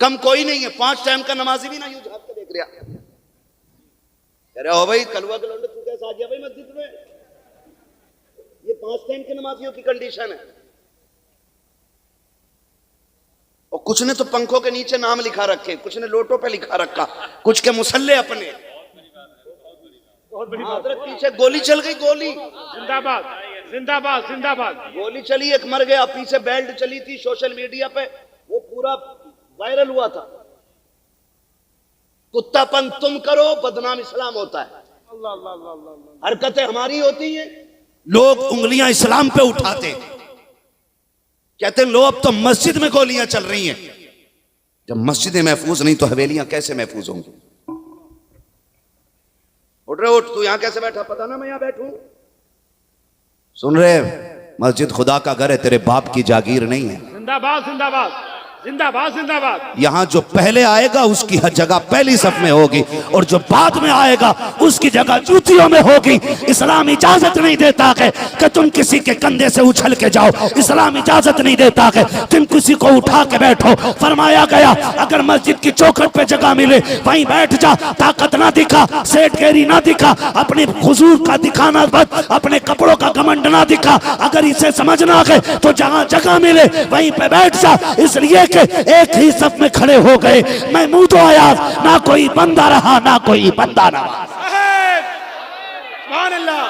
कम कोई नहीं है, 5 टाइम का नमाजी भी ना यूं झाँक के देख रहा। कह रहे हो भाई कलवा के लौंडे, तू कैसे आ गया भाई मस्जिद में? ये 5 टाइम के नमाजियों की कंडीशन है। और कुछ ने तो पंखों के नीचे नाम लिखा रखे, कुछ ने लोटों पे लिखा रखा, कुछ के मुसल्ले अपने। पीछे गोली चल गई, गोली जिंदाबाद जिंदाबाद जिंदाबाद। गोली चली, एक मर गया, पीछे बेल्ट चली थी सोशल मीडिया पे, वो पूरा वायरल हुआ था। कुत्तापन तुम करो, बदनाम इस्लाम होता है। हरकतें हमारी होती हैं, लोग उंगलियां इस्लाम पे उठाते हैं, कहते हैं लो अब तो मस्जिद में गोलियां चल रही हैं। जब मस्जिदें महफूज नहीं तो हवेलियां कैसे महफूज होंगी? उठ रहे, उठ, तू यहां कैसे बैठा? पता ना मैं यहां बैठूं। सुन रहे, मस्जिद खुदा का घर है, तेरे बाप की जागीर नहीं है। जिंदाबाद जिंदाबाद जिंदाबाद जिंदाबाद। यहां जो पहले आएगा उसकी हर जगह पहली सफ में होगी, और जो बाद में आएगा उसकी जगह जूतियों में होगी। इस्लाम इजाजत नहीं देता है कि तुम किसी के कंधे से उछल के जाओ, इस्लाम इजाजत नहीं देता है तुम किसी को उठा के बैठो। फरमाया गया अगर मस्जिद की चौखट पे जगह मिले वहीं बैठ जा, ताकत ना दिखा, सेठगिरी ना दिखा, अपने हुजूर का दिखाना बस, अपने कपड़ों का घमंड ना दिखा। अगर इसे समझना है तो जहां जगह मिले वहीं पे बैठ जा, इसलिए एक ही सफ में खड़े हो गए। मैं मुंह तो आया, ना कोई बंदा रहा ना कोई बंदा नवाज। सुभान अल्लाह।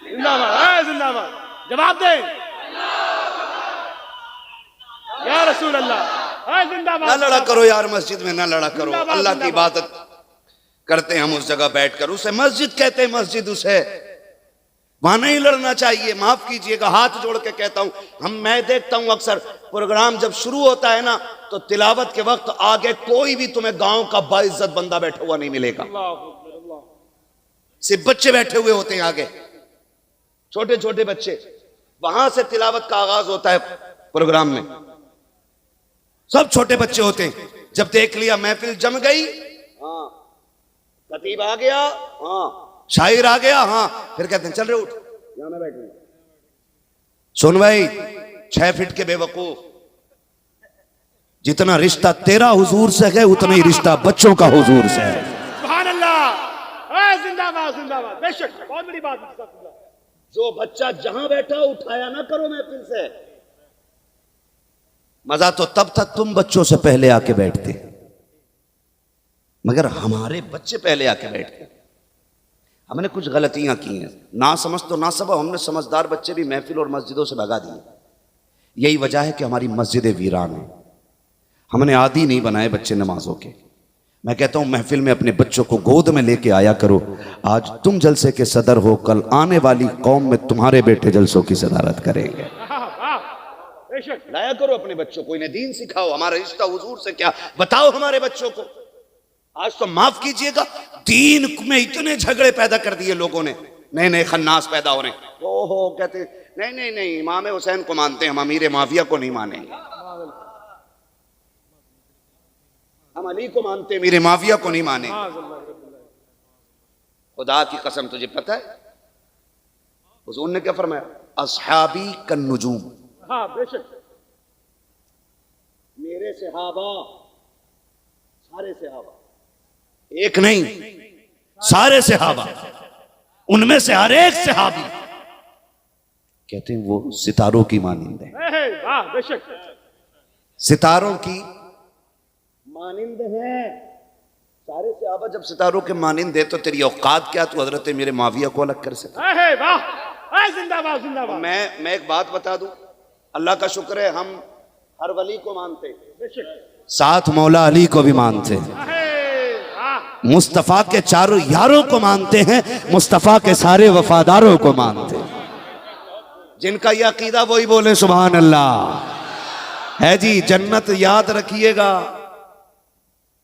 जिंदाबाद जिंदाबाद। जवाब दे या रसूल अल्लाह। जिंदाबाद। ना लड़ा करो यार, मस्जिद में ना लड़ा करो। अल्लाह की इबादत करते हैं हम उस जगह बैठकर, उसे मस्जिद कहते हैं। मस्जिद उसे वहां नहीं लड़ना चाहिए। माफ कीजिएगा, हाथ जोड़ के कहता हूं। मैं देखता हूं अक्सर प्रोग्राम जब शुरू होता है ना, तो तिलावत के वक्त आगे कोई भी तुम्हें गांव का बाइज्जत बंदा बैठा हुआ नहीं मिलेगा। सिर्फ बच्चे बैठे हुए होते हैं आगे, छोटे छोटे बच्चे। वहां से तिलावत का आगाज होता है प्रोग्राम में, सब छोटे बच्चे होते हैं। जब देख लिया महफिल जम गई, हाँ खतीब आ गया, हाँ शायर आ गया, हाँ फिर कहते हैं चल रहे उठ, यहां मैं बैठूंगा। सुन भाई 6 फीट के बेवकूफ, जितना रिश्ता तेरा हुजूर से है उतना ही रिश्ता बच्चों का हुजूर से है। सुभान अल्लाह। जिंदाबाद जिंदाबाद। बेशक बहुत बड़ी बात। जो बच्चा जहां बैठा उठाया ना करो महफिल से। मजा तो तब तक तुम बच्चों से पहले आके बैठते, मगर हमारे बच्चे पहले आके बैठते। हमने कुछ गलतियां की हैं, ना समझ तो ना सब, हमने समझदार बच्चे भी महफिल और मस्जिदों से भगा दिए। यही वजह है कि हमारी मस्जिदें वीरान हैं। हमने आदी नहीं बनाए बच्चे नमाजों के। मैं कहता हूं महफिल में अपने बच्चों को गोद में लेके आया करो। आज तुम जलसे के सदर हो, कल आने वाली कौम में तुम्हारे बेटे जलसों की सदारत करेंगे। लाया करो अपने बच्चों को, इन्हें दीन सिखाओ। हमारा रिश्ता हुजूर से क्या बताओ हमारे बच्चों को। आज तो माफ कीजिएगा, दीन में इतने झगड़े पैदा कर दिए लोगों ने, नए नए खन्नास पैदा हो रहे हैं। ओहो कहते नहीं नहीं नहीं, इमाम हुसैन को मानते हैं, हम अमीर माफिया को नहीं मानेंगे। हम अली को मानते हैं, अमीर माफिया को नहीं मानेंगे। खुदा की कसम, तुझे पता है हुजूर ने क्या फरमाया? अस्हाबी कन्नुजूम। हाँ बेशक। मेरे सहाबा, सारे सहाबा, एक नहीं सारे सहाबा, उनमें से हर एक सहाबी कहते हैं वो सितारों की मानिंद है। वाह बेशक। सितारों की मानिंद है। सारे सहाबा जब सितारों के मानिंद है तो तेरी औकात क्या, तू हजरत मेरे माविया को अलग कर सकता? वाह जिंदाबाद जिंदाबाद। मैं एक बात बता दूं, अल्लाह का शुक्र है हम हर वली को मानते हैं, साथ मौला अली को भी मानते हैं, मुस्तफा के चारों यारों को मानते हैं, मुस्तफा के सारे वफादारों को मानते हैं। जिनका यह अकीदा वही बोले सुभान अल्लाह। है जी, जन्नत याद रखिएगा।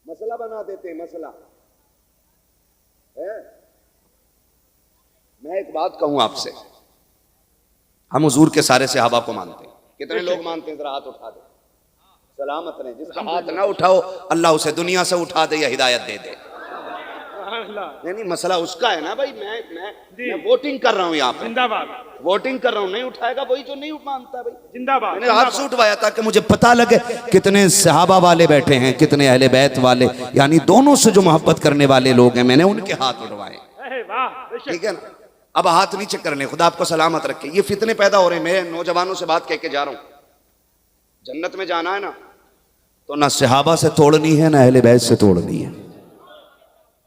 मसला बना देते हैं, मसला है। मैं एक बात कहूं आपसे, हम हुजूर के सारे सहाबा को मानते हैं। कितने लोग मानते हैं? जरा हाथ उठा दे। सलामत नहीं, जिसका हाथ ना उठाओ अल्लाह उसे दुनिया से उठा दे या हिदायत दे दे। नहीं नहीं, मसला उसका है ना भाई। मैं वोटिंग कर रहा हूँ यहाँ पे, जिंदाबाद। वोटिंग कर रहा हूँ। नहीं उठाएगा वही जो नहीं मानता भाई। जिंदाबाद। मैंने हाथ से उठवाया ताकि मुझे पता लगे कितने सहाबा वाले बैठे हैं, कितने अहले बैत वाले, यानी दोनों से जो मोहब्बत करने वाले लोग हैं, मैंने उनके हाथ उठवाए। वाह, बेशक। ठीक है ना। अब हाथ नीचे कर ले, खुदा आपको सलामत रखे। ये फितने पैदा हो रहे हैं। मैं नौजवानों से बात कह के जा रहा हूँ, जन्नत में जाना है ना तो ना सहाबा से तोड़नी है ना अहले बैत से तोड़नी है।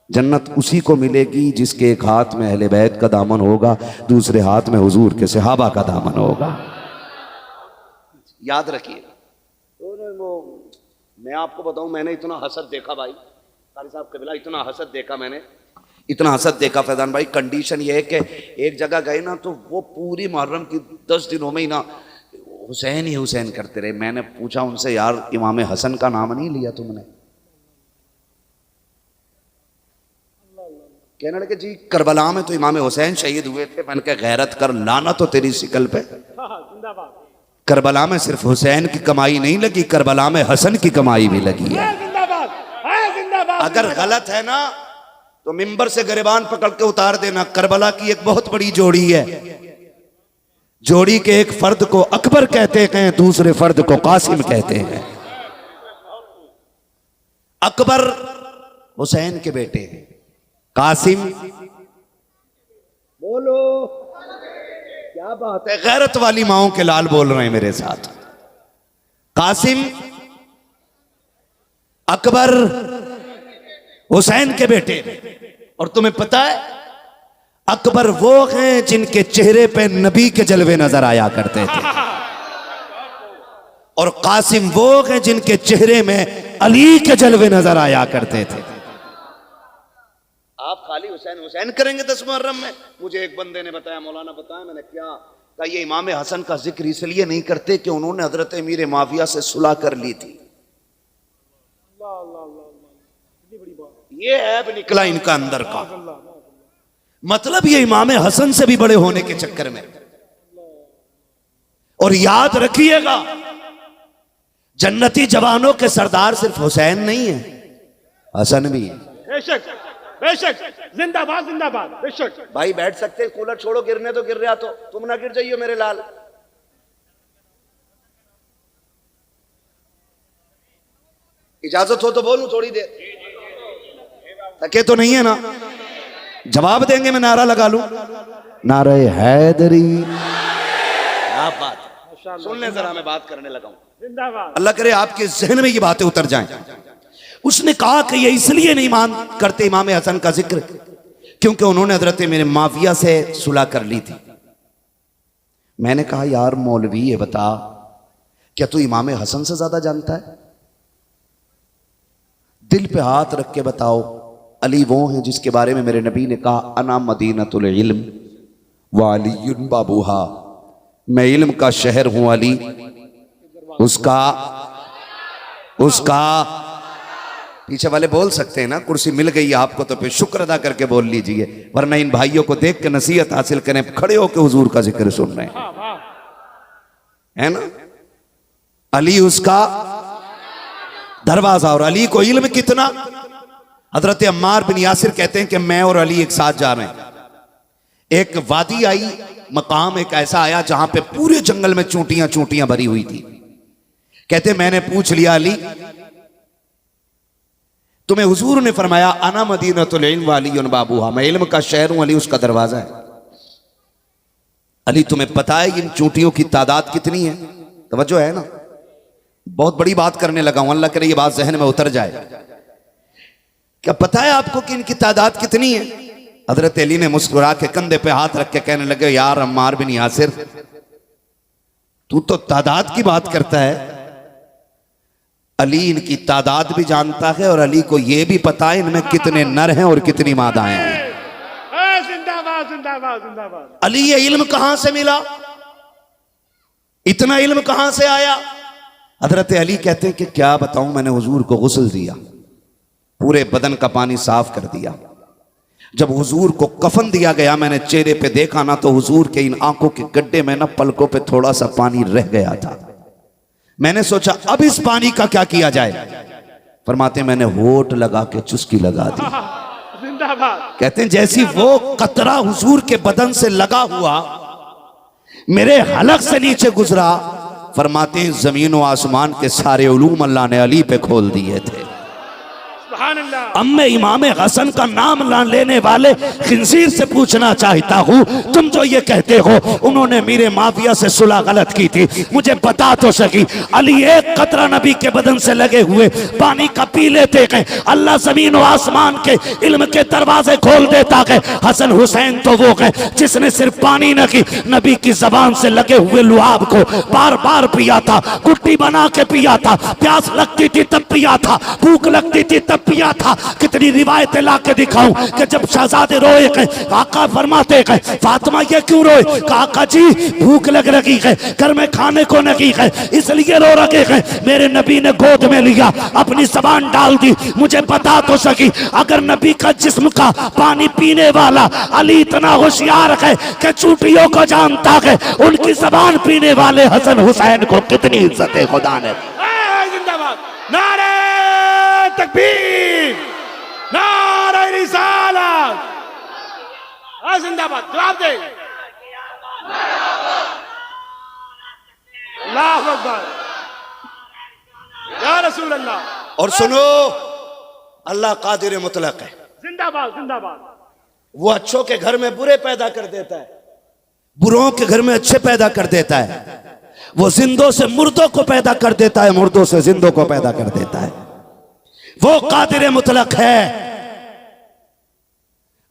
जन्नत उसी को मिलेगी जिसके एक हाथ में अहले बैत का दामन होगा, दूसरे हाथ में हुजूर के सहाबा का दामन होगा। याद रखिए। तो वो मैं आपको बताऊं, मैंने इतना हसद देखा भाई, कारी साहब कबीला, इतना हसद देखा मैंने, इतना हसद देखा फैजान भाई। कंडीशन ये है कि एक जगह गए ना तो वो पूरी मुहर्रम की 10 दिनों में ही ना हुसैन ही हुसैन करते रहे। मैंने पूछा उनसे, यार इमाम हसन का नाम नहीं लिया तुमने? कहने लगे जी करबला में तो इमाम हुसैन शहीद हुए थे। मैंने कहा गैरत कर, लाना तो तेरी शिकल पे। जिंदाबाद। करबला में सिर्फ हुसैन की कमाई नहीं लगी, करबला में हसन की कमाई भी लगी है। जिंदाबाद, जिंदाबाद। अगर गलत है ना तो मिंबर से गिरबान पकड़ के उतार देना। करबला की एक बहुत बड़ी जोड़ी है, जोड़ी के एक फर्द को अकबर कहते हैं, दूसरे फर्द को कासिम कहते हैं। अकबर हुसैन के बेटे हैं, कासिम बोलो क्या बात है, गैरत वाली माओं के लाल बोल रहे हैं मेरे साथ। कासिम अकबर हुसैन के बेटे। और तुम्हें पता है अकबर वो हैं जिनके चेहरे पे नबी के जलवे नजर आया करते थे, और कासिम वो हैं जिनके चेहरे में अली के जलवे नजर आया करते थे। आप खाली हुसैन हुसैन करेंगे 10 मुहर्रम में? मुझे एक बंदे ने बताया, मौलाना बताया, मैंने क्या कहा, ये इमाम हसन का जिक्र इसलिए नहीं करते कि उन्होंने हजरत अमीर माविया से सुलह कर ली थी। ये ऐब निकला इनका अंदर का। मतलब ये इमाम हसन से भी बड़े होने के चक्कर में। और याद रखिएगा, जन्नती जवानों के सरदार सिर्फ हुसैन नहीं है, हसन भी है। बेशक, बेशक। जिंदाबाद, जिंदाबाद, बेशक। भाई बैठ सकते, कूलर छोड़ो, गिरने तो गिर रहा, तो तुम ना गिर जाइयो मेरे लाल। इजाजत हो तो बोलूं थोड़ी देर? थके तो नहीं है ना? जवाब देंगे, मैं नारा लगा लूं, नारे हैदरी। क्या बात है, सुन ले जरा, मैं बात करने लगा हूं। जिंदाबाद। अल्लाह करे आपके जहन में ये बातें उतर जाएं। उसने कहा कि ये इसलिए नहीं मान करते इमाम हसन का जिक्र क्योंकि उन्होंने हजरत मेरे माविया से सुलह कर ली थी। मैंने कहा यार मौलवी ये बता, क्या तू इमाम हसन से ज्यादा जानता है? दिल पे हाथ रख के बताओ, अली वो हैं जिसके बारे में मेरे नबी ने कहा अना मदीनतुल इल्म व अलीयुन बाबूहा, मैं इल्म का शहर हूं, अली उसका पीछे वाले बोल सकते हैं ना, कुर्सी मिल गई आपको तो फिर शुक्र अदा करके बोल लीजिए, वरना इन भाइयों को देख के नसीहत हासिल करें, खड़े होकर हुजूर का जिक्र सुन रहे हैं, है ना। अली उसका दरवाजा, और अली को इल्म कितना। हजरत अम्मार बिन यासिर कहते हैं कि मैं और अली एक साथ जा रहे हैं, एक वादी आई, मकाम एक ऐसा आया जहां पे पूरे जंगल में चूंटियां चूंटियां भरी हुई थी। कहते मैंने पूछ लिया अली तुम्हें हुजूर ने फरमाया अना मदीनतुल इल्म व अलीयुन बाबूहा, मैं इल्म का शहर हूं, अली उसका दरवाजा है। अली तुम्हें पता है इन चूंटियों की तादाद कितनी है? तवज्जो है ना, बहुत बड़ी बात करने लगा हूं, अल्लाह करे ये बात जहन में उतर जाए। क्या पता है आपको कि इनकी तादाद कितनी है? हजरत अली ने मुस्कुरा के कंधे पे हाथ रख के कहने लगे यार अम्मार बिन यासिर, तू तो तादाद की बात करता है, अली इनकी तादाद भी जानता है और अली को यह भी पता है इनमें कितने नर हैं और कितनी मादाएं हैं। जिंदाबाद, जिंदाबाद, जिंदाबाद। अली ये इल्म कहां से मिला, इतना इल्म कहां से आया? हजरत अली कहते हैं कि क्या बताऊं, मैंने हुजूर को गुस्ल दिया, पूरे बदन का पानी साफ कर दिया। जब हुजूर को कफन दिया गया, मैंने चेहरे पे देखा ना तो हुजूर के इन आंखों के गड्ढे में ना पलकों पे थोड़ा सा पानी रह गया था। मैंने सोचा अब इस पानी का क्या किया जाए? फरमाते मैंने होठ लगा के चुस्की लगा दी। जिंदाबाद। कहते हैं जैसी वो कतरा हुजूर के बदन से लगा हुआ मेरे हलक से नीचे गुजरा, फरमाते हैं जमीन व आसमान के सारे उलूम अल्लाह ने अली पे खोल दिए थे। सुभान अल्लाह। अब मैं इमाम हसन का नाम ना लेने वाले खिंजीर से पूछना चाहता हूँ, तुम जो ये कहते हो उन्होंने मीरे माविया से सुलह गलत की थी, मुझे बता तो सकी। अली एक कतरा नबी के बदन से लगे हुए पानी का पी लेते गए, अल्लाह जमीन और आसमान के इल्म के दरवाजे खोल देता गए। हसन हुसैन तो वो गए जिसने सिर्फ पानी न की, नबी की जबान से लगे हुए लुआब को बार बार पिया था, गुट्टी बना के पिया था, प्यास लगती थी तब पिया था, भूख लगती थी तब पिया था। कितनी रिवायतें ला के दिखाऊं कि जब शहजादे रोए गए, आका फरमाते गए फातिमा ये क्यों रोए, आका जी भूख लग रही है, घर में खाने को नहीं है इसलिए रो रहे हैं। मेरे नबी ने गोद में लिया, अपनी जबान डाल दी, मुझे बता तो सकी अगर नबी का जिस्म का पानी पीने वाला अली इतना होशियार है कि चूटियों को जानता है, उनकी जबान पीने वाले हसन हुसैन को कितनी इज्जत है खुदा ने। जिंदाबाद। नारे तकबीर, नारे रिसालत। जिंदाबाद। जवाब दे। अल्लाहु अकबर, या रसूल अल्लाह। और सुनो, अल्लाह कादिर मुतलक है। जिंदाबाद जिंदाबाद। वो अच्छों के घर में बुरे पैदा कर देता है, बुरों के घर में अच्छे पैदा कर देता है। वो जिंदों से मुर्दों को पैदा कर देता है, मुर्दों से जिंदों को पैदा कर देता है। वो कादिर मुतलक है।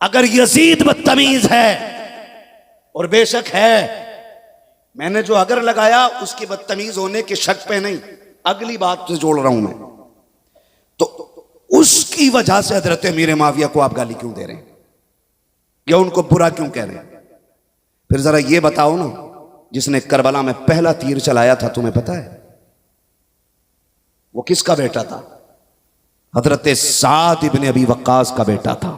अगर यजीद बदतमीज है, और बेशक है, मैंने जो अगर लगाया उसकी बदतमीज होने के शक पे नहीं, अगली बात से जोड़ रहा हूं मैं, तो उसकी वजह से हजरत मीर माविया को आप गाली क्यों दे रहे हैं या उनको बुरा क्यों कह रहे हैं? फिर जरा ये बताओ ना, जिसने करबला में पहला तीर चलाया था तुम्हें पता है वो किसका बेटा था? हजरत साद इब्ने अबी वक्कास का बेटा था।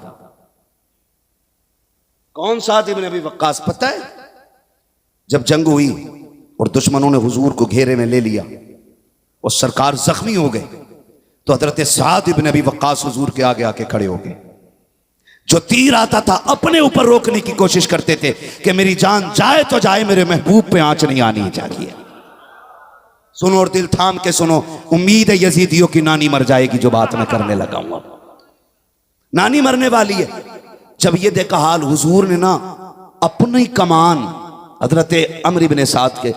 कौन साद इब्ने अबी वक्कास पता है? जब जंग हुई और दुश्मनों ने हुजूर को घेरे में ले लिया और सरकार जख्मी हो गए, तो हजरत साद इब्ने अबी वक्कास हुजूर के आगे आके खड़े हो गए। जो तीर आता था अपने ऊपर रोकने की कोशिश करते थे कि मेरी जान जाए तो जाए, मेरे महबूब पे आंच नहीं आनी चाहिए। सुनो और दिल थाम के सुनो, उम्मीद है यजीदियों की नानी मर जाएगी जो बात मैं करने लगा हूं। नानी मरने वाली है। जब ये देखा हाल, हुजूर ने ना अपनी कमान हजरत अम्र इब्ने साद के,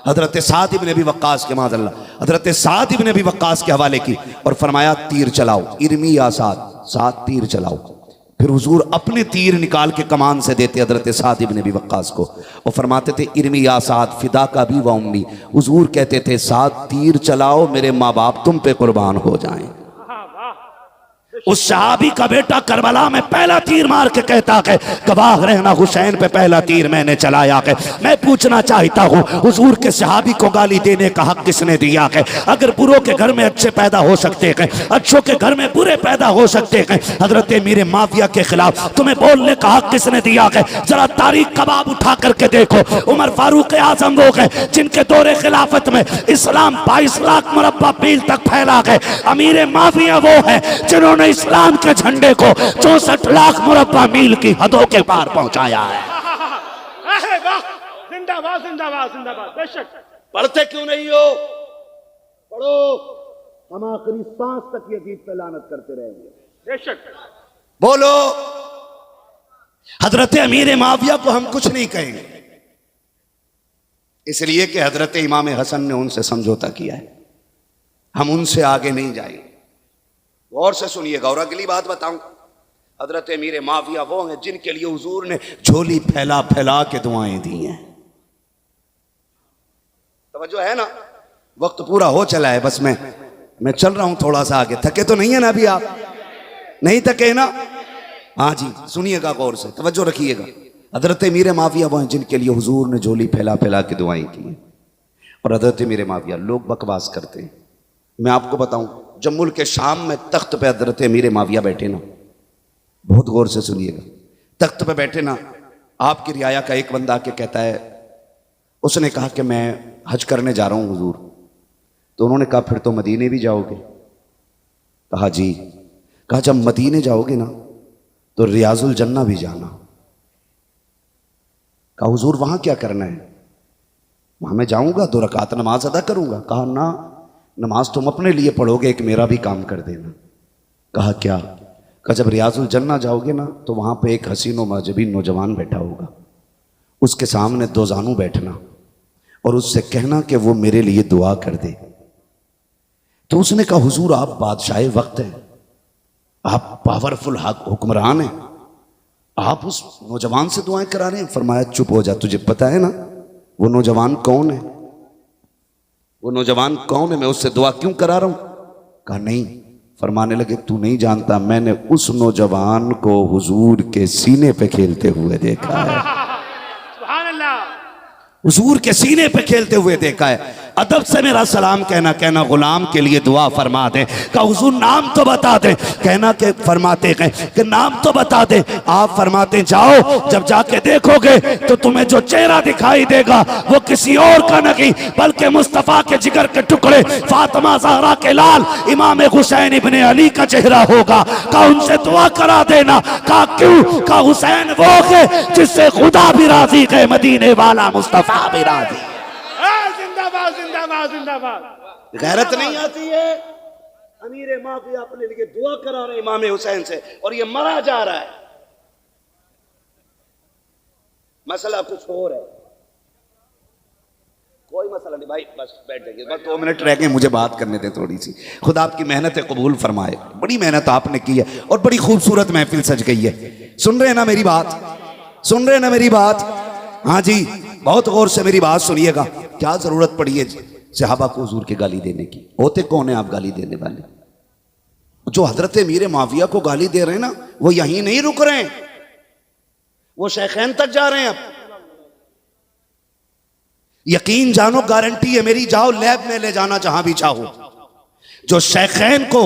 हजरत साद इब्ने अबी वक्कास के, माज़अल्लाह, हजरत साद इब्ने अबी वक्कास के हवाले की और फरमाया तीर चलाओ, इरमी या साद, साद तीर चलाओ। फिर हुजूर अपने तीर निकाल के कमान से देते हजरत साद इब्ने अबी वक्कास को और फरमाते थे इरमी या साद फिदा का भी व उम्मी। हुजूर कहते थे साद तीर चलाओ, मेरे माँ बाप तुम पे कुर्बान हो जाएं। उस सहाबी का बेटा करबला में पहला तीर मार के कहता है गवाह रहना हुसैन पे पहला तीर मैंने चलाया है। मैं पूछना चाहता हूँ, हुजूर के सहाबी को गाली देने का हक किसने दिया है? अगर बुरों के घर में अच्छे पैदा हो सकते हैं, अच्छों के घर में बुरे पैदा हो सकते हैं, हजरत मीर माविया के खिलाफ तुम्हें बोलने का हक किसने दिया है? जरा तारीख कबाब उठा करके देखो। उमर फारूक आजम वो है जिनके दौरे खिलाफत में इस्लाम 22 लाख मुरब्बा मील तक फैला है। अमीर माविया वो है जिन्होंने इस्लाम के झंडे को 64 लाख मुरब्बा मील की हदों के पार पहुंचाया है। जिंदाबाद जिंदाबाद जिंदाबाद। बेशक। पढ़ते क्यों नहीं हो? पढ़ो, हम आखिरी सांस तक ये गीत पे लानत करते रहेंगे। बेशक। बोलो, हजरत अमीर माविया को हम कुछ नहीं कहेंगे, इसलिए कि हजरत इमाम हसन ने उनसे समझौता किया है, हम उनसे आगे नहीं जाएंगे। गौर से सुनिएगा और अगली बात बताऊं, हजरत अमीर माविया वो हैं जिनके लिए हुजूर ने झोली फैला फैला के दुआएं दी हैं। तवज्जो है ना? वक्त पूरा हो चला है, बस मैं चल रहा हूं थोड़ा सा आगे। थके तो नहीं है ना अभी आप? नहीं थके ना? हाँ जी, सुनिएगा गौर से, तवज्जो रखिएगा। हजरत अमीर माविया वो हैं जिनके लिए हुजूर ने झोली फैला फैला के दुआएं की हैं। और हजरत अमीर माविया, लोग बकवास करते हैं, मैं आपको बताऊं, जब मुल्क के शाम में तख्त पे हजरत अमीर माविया बैठे ना, बहुत गौर से सुनिएगा, तख्त पे बैठे ना, आपकी रियाया का एक बंदा आके कहता है, उसने कहा कि मैं हज करने जा रहा हूं हुजूर। तो उन्होंने कहा फिर तो मदीने भी जाओगे? कहा जी। कहा जब मदीने जाओगे ना तो रियाजुल जन्ना भी जाना। कहा हुजूर वहां क्या करना है? वहां मैं जाऊंगा 2 रकात नमाज अदा करूंगा। कहा ना, नमाज तुम अपने लिए पढ़ोगे, एक मेरा भी काम कर देना। कहा क्या? कहा जब रियाजुल जन्ना जाओगे ना तो वहां पे एक हसीन व मजबी नौजवान बैठा होगा, उसके सामने 2 जानू बैठना और उससे कहना कि वो मेरे लिए दुआ कर दे। तो उसने कहा हुजूर आप बादशाह वक्त हैं, आप पावरफुल हुक्मरान हैं, आप उस नौजवान से दुआएं करा रहे हैं। फरमाया चुप हो जा, तुझे पता है ना वो नौजवान कौन है? वो नौजवान कौन है? मैं उससे दुआ क्यों करा रहा हूं? कहा नहीं। फरमाने लगे तू नहीं जानता, मैंने उस नौजवान को हुजूर के सीने पे खेलते हुए देखा है। सुभान अल्लाह। हुजूर के सीने पे खेलते हुए देखा है। अदब से मेरा सलाम कहना, कहना गुलाम के लिए दुआ फरमा दे। कहा हुजूर नाम तो बता दे। कहना के फरमाते हैं कि नाम तो बता दे। आप फरमाते जाओ, जब जाके देखोगे तो तुम्हें जो चेहरा दिखाई देगा वो किसी और का नहीं बल्कि मुस्तफा के जिगर के टुकड़े फातिमा ज़हरा के लाल इमाम हुसैन इब्ने अली का चेहरा होगा। कहा उनसे दुआ करा देना। कहा क्यों? कहा हुसैन वो है जिससे खुदा भी राजी है, मदीने वाला मुस्तफा भी राजी। जिंदाबाद जिंदाबाद जिंदाबाद। गैरत नहीं आती है? अमीर माफिया अपने लिए दुआ करा रहे इमाम हुसैन से और ये मरा जा रहा है। मसला कुछ और है, कोई मसला नहीं भाई, बस बैठ जाइए, बस 2 मिनट रह गए, मुझे बात करने दें थोड़ी सी। खुदा आपकी मेहनत कबूल फरमाए। बड़ी मेहनत आपने की है और बड़ी खूबसूरत महफिल सज गई है। सुन रहे हैं ना मेरी बात? सुन रहे हैं ना मेरी बात? हाँ जी, बहुत गौर से मेरी बात सुनिएगा। क्या जरूरत पड़ी है सहाबा को हुजूर के गाली देने की? होते कौन है आप गाली देने वाले? जो हजरत मीर माविया को गाली दे रहे हैं ना, वो यहीं नहीं रुक रहे हैं, वो शेखैन तक जा रहे हैं। अब यकीन जानो, गारंटी है मेरी, जाओ लैब में ले जाना जहां भी चाहो। जो शेखैन को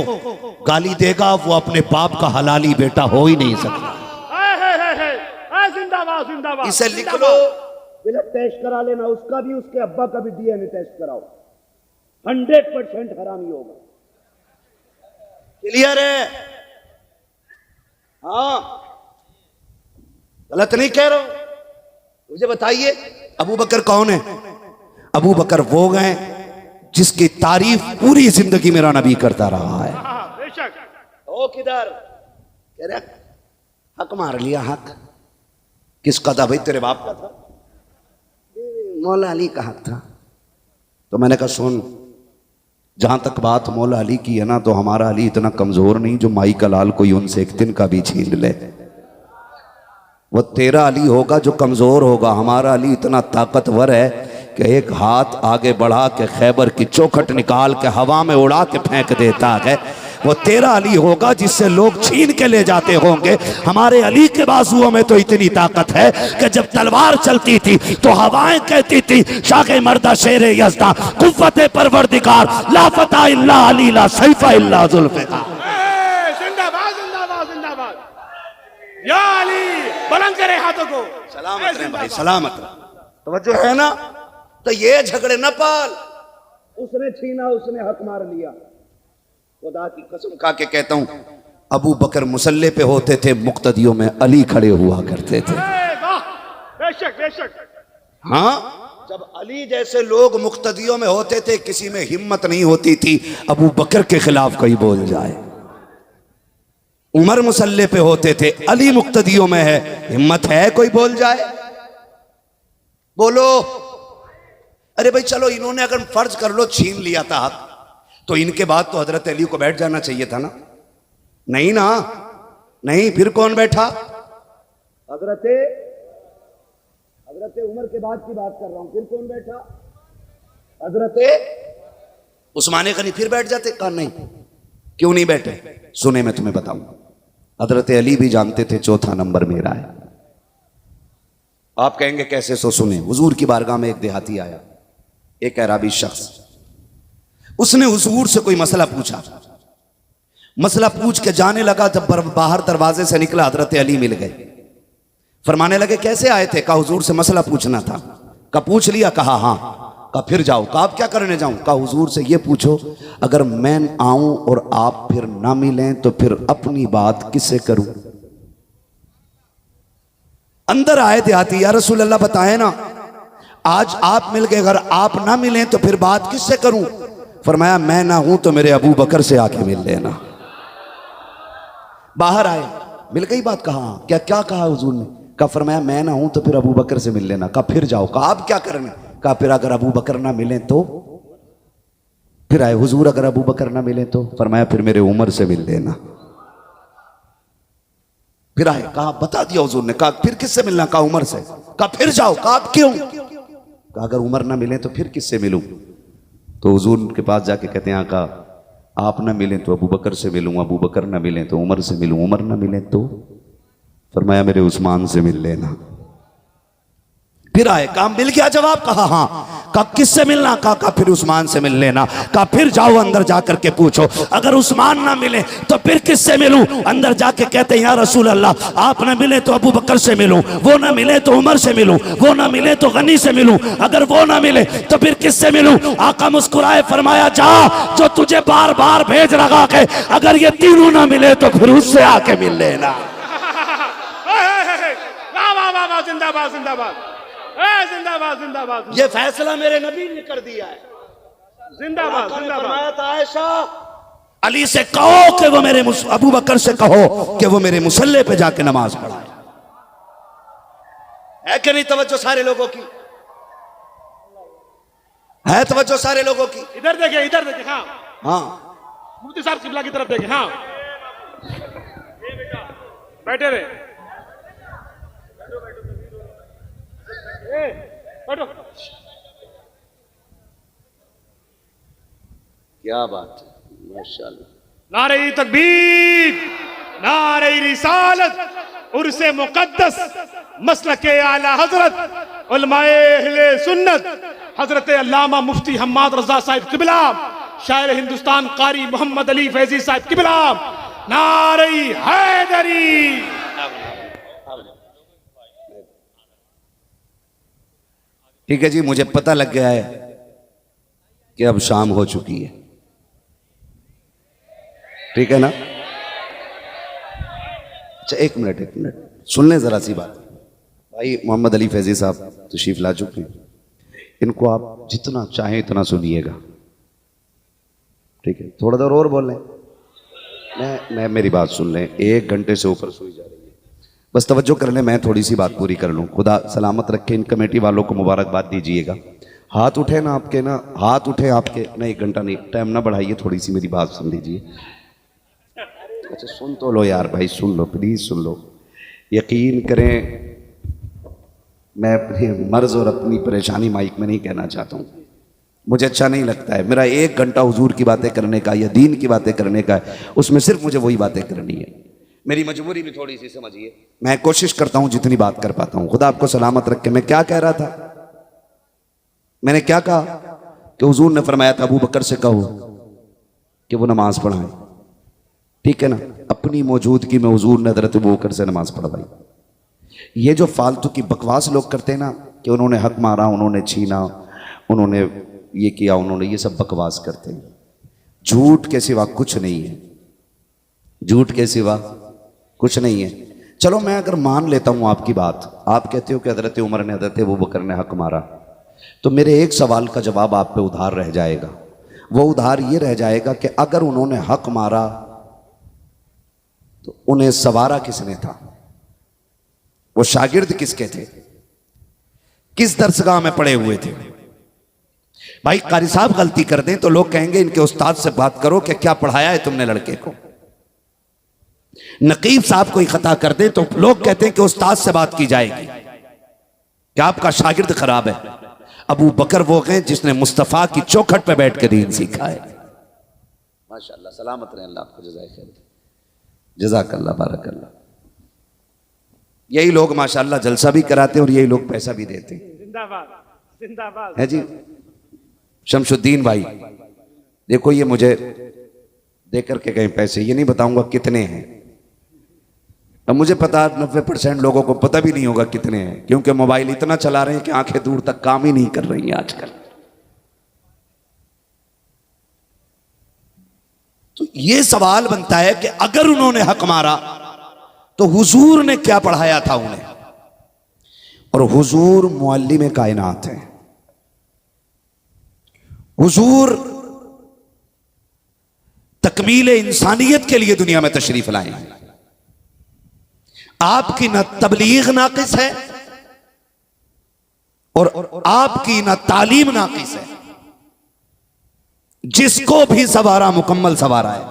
गाली देगा वो अपने बाप का हलाली बेटा हो ही नहीं सकता। जिंदाबाद जिंदाबाद। इसे लिख लो, ब्लड टेस्ट करा लेना, उसका भी उसके अब्बा का भी डीएनए टेस्ट कराओ, 100% हरामी होगा। क्लियर है? हाँ, गलत नहीं कह रहा हूं। मुझे बताइए अबू बकर कौन है? अबू बकर वो गए जिसकी तारीफ पूरी जिंदगी मेरा नबी करता रहा है। बेशक। ओ किधर कह रहे हक मार लिया? हक किसका था भाई? तेरे बाप का था? मौला अली का हक था। तो मैंने कहा सुन, जहां तक बात मौला अली की है ना, तो हमारा अली इतना कमजोर नहीं जो माई का लाल कोई उनसे एक दिन का भी छीन ले। वो तेरा अली होगा जो कमजोर होगा, हमारा अली इतना ताकतवर है कि एक हाथ आगे बढ़ा के खैबर की चौखट निकाल के हवा में उड़ा के फेंक देता है। वो तेरा अली होगा जिससे लोग छीन के ले जाते होंगे। हमारे अली के बाजुओं में तो इतनी ताकत है कि जब तलवार चलती थी तो हवाएं कहती थी शागे मर्दा शेरे यज़दा कुव्वते परवरदिगार ला फता इल्ला अली ला सैफा इल्ला जुल्फ़िकार। जिंदाबाद जिंदाबाद जिंदाबाद। या अली, बुलंद करे हाथों को। सलामत रहे भाई, सलामत रहे। तवज्जो है ना? तो ये झगड़े न पाल, उसने छीना, उसने हक मार लिया। खुदा की कसम खा के कहता हूं, अबू बकर मुसल्ले पे होते थे, मुक्तदियों में अली खड़े हुआ करते थे। बेशक बेशक। हाँ, जब अली जैसे लोग मुक्तदियों में होते थे, किसी में हिम्मत नहीं होती थी अबू बकर के खिलाफ कोई बोल जाए। उमर मुसल्ले पे होते थे, अली मुक्तदियों में है, हिम्मत है कोई बोल जाए? बोलो। अरे भाई चलो, इन्होंने अगर फर्ज कर लो छीन लिया था हक, तो इनके बाद तो हजरत अली को बैठ जाना चाहिए था ना? नहीं ना? नहीं, फिर कौन बैठा? हजरत उमर के बाद की बात कर रहा हूं। फिर कौन बैठा? हजरत उस्मान गनी। फिर बैठ जाते? कहा नहीं। क्यों नहीं बैठे? सुने, मैं तुम्हें बताऊं। हजरत अली भी जानते थे चौथा नंबर मेरा है। आप कहेंगे कैसे? सो सुने। हुजूर की बारगाह में एक देहाती आया, एक अराबी शख्स। उसने हुजूर से कोई मसला पूछा। मसला पूछ के जाने लगा, जब बाहर दरवाजे से निकला हजरत अली मिल गए। फरमाने लगे कैसे आए थे? कहा हुजूर से मसला पूछना था। कहा पूछ लिया? कहा हाँ। कहा फिर जाओ। कहा आप क्या करने जाऊं? कहा हुजूर से ये पूछो, अगर मैं आऊं और आप फिर ना मिलें तो फिर अपनी बात किससे करूं? अंदर आए देहाती, या रसूल अल्लाह बताए ना, आज आप मिल गए, अगर आप ना मिले तो फिर बात किससे करूं? फरमाया मैं ना हूं तो मेरे अबू बकर से आके मिल लेना। बाहर आए, मिल गई बात। कहा क्या क्या कहा हुजूर ने? कहा फरमाया मैं ना हूं तो फिर अबू बकर से मिल लेना। कहा फिर जाओ। कहा आप क्या करना? कहा फिर अगर अबू बकर ना मिले तो? फिर आए, हुजूर अगर अबू बकर ना मिले तो? फरमाया फिर मेरे उमर से मिल लेना। फिर आए, कहा बता दिया हुजूर ने। कहा फिर किससे मिलना? कहा उमर से। कहा फिर जाओ। कहा आप क्यों? कहा अगर उमर ना मिले तो फिर किससे मिलूं? तो हुजूर के पास जाके कहते हैं आका आप ना मिलें तो अबू बकर से मिलूं, अबू बकर ना मिलें तो उमर से मिलूं, उमर ना मिलें तो? फरमाया मेरे उस्मान से मिल लेना। फिर आए, कहा मिल गया जवाब? कहा हाँ। कहा किससे मिलना? कहा फिर उस्मान से मिल लेना। कहा फिर जाओ अंदर जाकर के पूछो, अगर उस्मान ना मिले तो फिर किससे मिलूं? अंदर जाके कहते हैं या रसूल अल्लाह आप ना मिले तो अबू बकर से मिलूं, वो ना मिले तो उमर से मिलूं, वो ना मिले तो गनी से मिलूं, अगर वो ना मिले तो फिर किससे मिलूं? आका मुस्कुराए, फरमाया जा जो तुझे बार बार भेज रहा है, अगर ये तीनों ना मिले तो फिर उससे आके मिल लेना। वाह वाह वाह वाह, जिंदाबाद जिंदाबाद, जिंदाबाद जिंदाबाद। ये फैसला मेरे नबी ने कर दिया है। जिंदाबाद जिंदाबाद। आयशा अली से कहो कि वो मेरे अबू बकर से कहो कि वो मेरे मुसल्ले पे जाके नमाज पढ़ाए। है कि नहीं तवज्जो सारे लोगों की? है तवज्जो सारे लोगों की? इधर देखे, इधर देखे। हाँ हाँ, मुफ्ती साहब किबला की तरफ देखे। हाँ बैठे रहे, बैठो। क्या बात है, माशाअल्लाह। नारे तकबीर, नारे रिसालत, उर्से मुकद्दस, मसलके आला हजरत उलमाए अहले सुन्नत हजरत अल्लामा मुफ्ती हम्माद रजा साहिब किबला, शायर हिंदुस्तान कारी मोहम्मद अली फैजी साहिब किबला, नारे हैदरी। ठीक है जी, मुझे पता लग गया है कि अब शाम हो चुकी है। ठीक है ना? अच्छा एक मिनट सुन लें जरा सी बात। भाई मोहम्मद अली फैजी साहब तशरीफ ला चुके हैं, इनको आप जितना चाहें इतना सुनिएगा। ठीक है, थोड़ा देर और बोल लें। मैं मेरी बात सुन लें, 1 घंटे से ऊपर सुई जा रही है, बस तवज्जो कर लें, मैं थोड़ी सी बात पूरी कर लूँ। खुदा सलामत रखे, इन कमेटी वालों को मुबारकबाद दीजिएगा। हाथ उठे ना आपके, ना हाथ उठे आपके, ना 1 घंटा नहीं, टाइम ना बढ़ाइए, थोड़ी सी मेरी बात सुन लीजिए। अच्छा सुन तो लो यार भाई, सुन लो प्लीज, सुन लो। यकीन करें मैं अपने मर्ज और अपनी परेशानी माइक में नहीं कहना चाहता हूँ, मुझे अच्छा नहीं लगता है। मेरा 1 घंटा हुजूर की बातें करने का या दीन की बातें करने का है, उसमें सिर्फ मुझे वही बातें करनी है। मेरी मजबूरी भी थोड़ी सी समझिए, मैं कोशिश करता हूं जितनी बात कर पाता हूं। खुदा आपको सलामत रखे। मैं क्या कह रहा था? मैंने क्या कहा कि हुजूर ने फरमाया था अबू बकर से कहो कि वो नमाज पढ़ाए। ठीक है ना? अपनी मौजूदगी में हुजूर ने हजरत अबू बकर से नमाज पढ़वाई। ये जो फालतू की बकवास लोग करते हैं ना कि उन्होंने हक मारा, उन्होंने छीना, उन्होंने ये किया, उन्होंने ये सब बकवास करते हैं। झूठ के सिवा कुछ नहीं है, झूठ के सिवा कुछ नहीं है। चलो मैं अगर मान लेता हूं आपकी बात, आप कहते हो कि हजरत उमर ने, हजरत अबू बकर ने हक मारा, तो मेरे एक सवाल का जवाब आप पे उधार रह जाएगा। वो उधार ये रह जाएगा कि अगर उन्होंने हक मारा तो उन्हें सवारा किसने था? वो शागिर्द किसके थे? किस दरसगाह में पड़े हुए थे? भाई कारी साहब गलती कर दें तो लोग कहेंगे इनके उस्ताद से बात करो कि क्या पढ़ाया है तुमने लड़के को। नकीब साहब कोई खता कर दे तो लोग कहते हैं कि उस्ताद से बात की जाएगी कि आपका शागिर्द खराब है। अबू बकर वो गए जिसने मुस्तफा की चौखट पे बैठ कर दीन सीखा है। माशाअल्लाह, सलामत रहे, अल्लाह आपको जज़ाए खैर, जज़ाकल्लाह, बारकल्लाह। यही लोग माशाअल्लाह जलसा भी कराते हैं और यही लोग पैसा भी देते हैं। जिंदाबाद जिंदाबाद है जी। शमशुद्दीन भाई देखो, ये मुझे दे करके गए पैसे, ये नहीं बताऊंगा कितने हैं। अब मुझे पता 90% लोगों को पता भी नहीं होगा कितने हैं, क्योंकि मोबाइल इतना चला रहे हैं कि आंखें दूर तक काम ही नहीं कर रही हैं आजकल। तो ये सवाल बनता है कि अगर उन्होंने हक मारा तो हुजूर ने क्या पढ़ाया था उन्हें? और हुजूर मुअल्लिम कायनात हैं। हुजूर तकमील इंसानियत के लिए दुनिया में तशरीफ लाए हैं। आपकी न तबलीग नाकिस है और आपकी न तालीम नाकिस है। जिसको भी सवारा मुकम्मल सवारा है,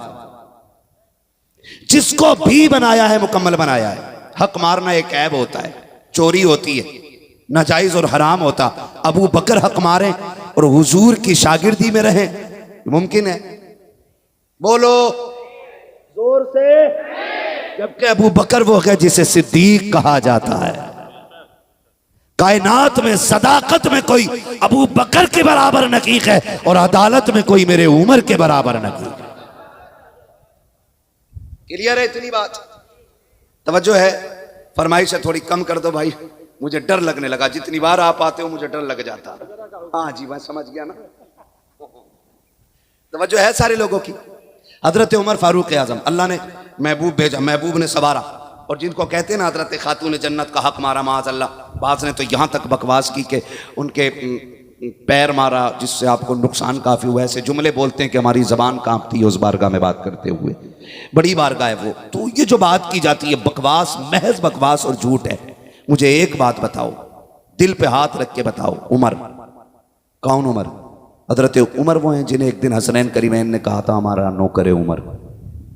जिसको भी बनाया है मुकम्मल बनाया है। हक मारना एक ऐब होता है, चोरी होती है, नाजायज और हराम होता। अबू बकर हक मारे और हुजूर की शागिर्दी में रहे, मुमकिन है? बोलो जोर से। जबकि अबू बकर वो है जिसे सिद्दीक कहा जाता है। कायनात में सदाकत में कोई अबू बकर के बराबर नकीक है और अदालत में कोई मेरे उमर के बराबर नकीक है। क्लियर है इतनी बात? तवज्जो है? फरमाइश है थोड़ी कम कर दो भाई, मुझे डर लगने लगा। जितनी बार आप आते हो मुझे डर लग जाता। हाँ जी मैं समझ गया ना। तवज्जो है सारे लोगों की? हजरत उमर फारूक आजम, अल्लाह ने महबूब भेजा, महबूब ने सवारा। और जिनको कहते हैं ना हजरत खातून जन्नत का हक मारा माज अल्लाह, बाज ने तो यहां तक बकवास की कि उनके पैर मारा जिससे आपको नुकसान काफी हुआ। ऐसे जुमले बोलते हैं कि हमारी जबान कांपती है उस बारगाह में बात करते हुए। बड़ी बारगाह है वो। तो ये जो बात की जाती है बकवास, महज बकवास और झूठ है। मुझे एक बात बताओ, दिल पे हाथ रख के बताओ, उमर कौन? उमर हजरत उमर वो हैं जिन्हें एक दिन हसनैन करीमैन ने कहा था हमारा नौकर उमर,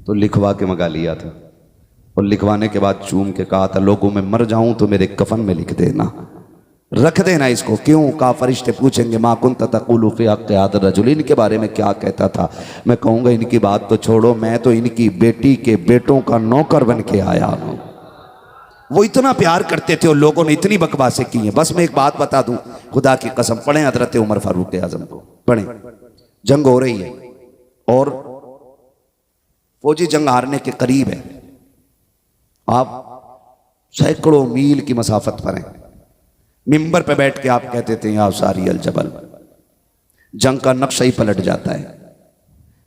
तो लिखवा के मंगा लिया था। और लिखवाने के बाद चूम के कहा था लोगों में मर जाऊं तो मेरे कफन में लिख देना, रख देना इसको। क्यों? कहा फरिश्ते पूछेंगे मा कुन्त तक़ूलु फ़ी हक़्क़ि हाज़ा रजुल, इनके बारे में क्या कहता था? मैं कहूँगा इनकी बात तो छोड़ो, मैं तो इनकी बेटी के बेटों का नौकर बन के आया हूँ। वो इतना प्यार करते थे और लोगों ने इतनी बकवासें की हैं। बस मैं एक बात बता दूं, खुदा की कसम, पढ़ें हजरत उमर फारूक आजम को, पढ़ें। जंग हो रही है और फौजी जंग हारने के करीब है। आप सैकड़ों मील की मसाफत पर हैं। मिंबर पे बैठ के आप कहते थे या सारी अल जबल। जंग का नक्शा ही पलट जाता है।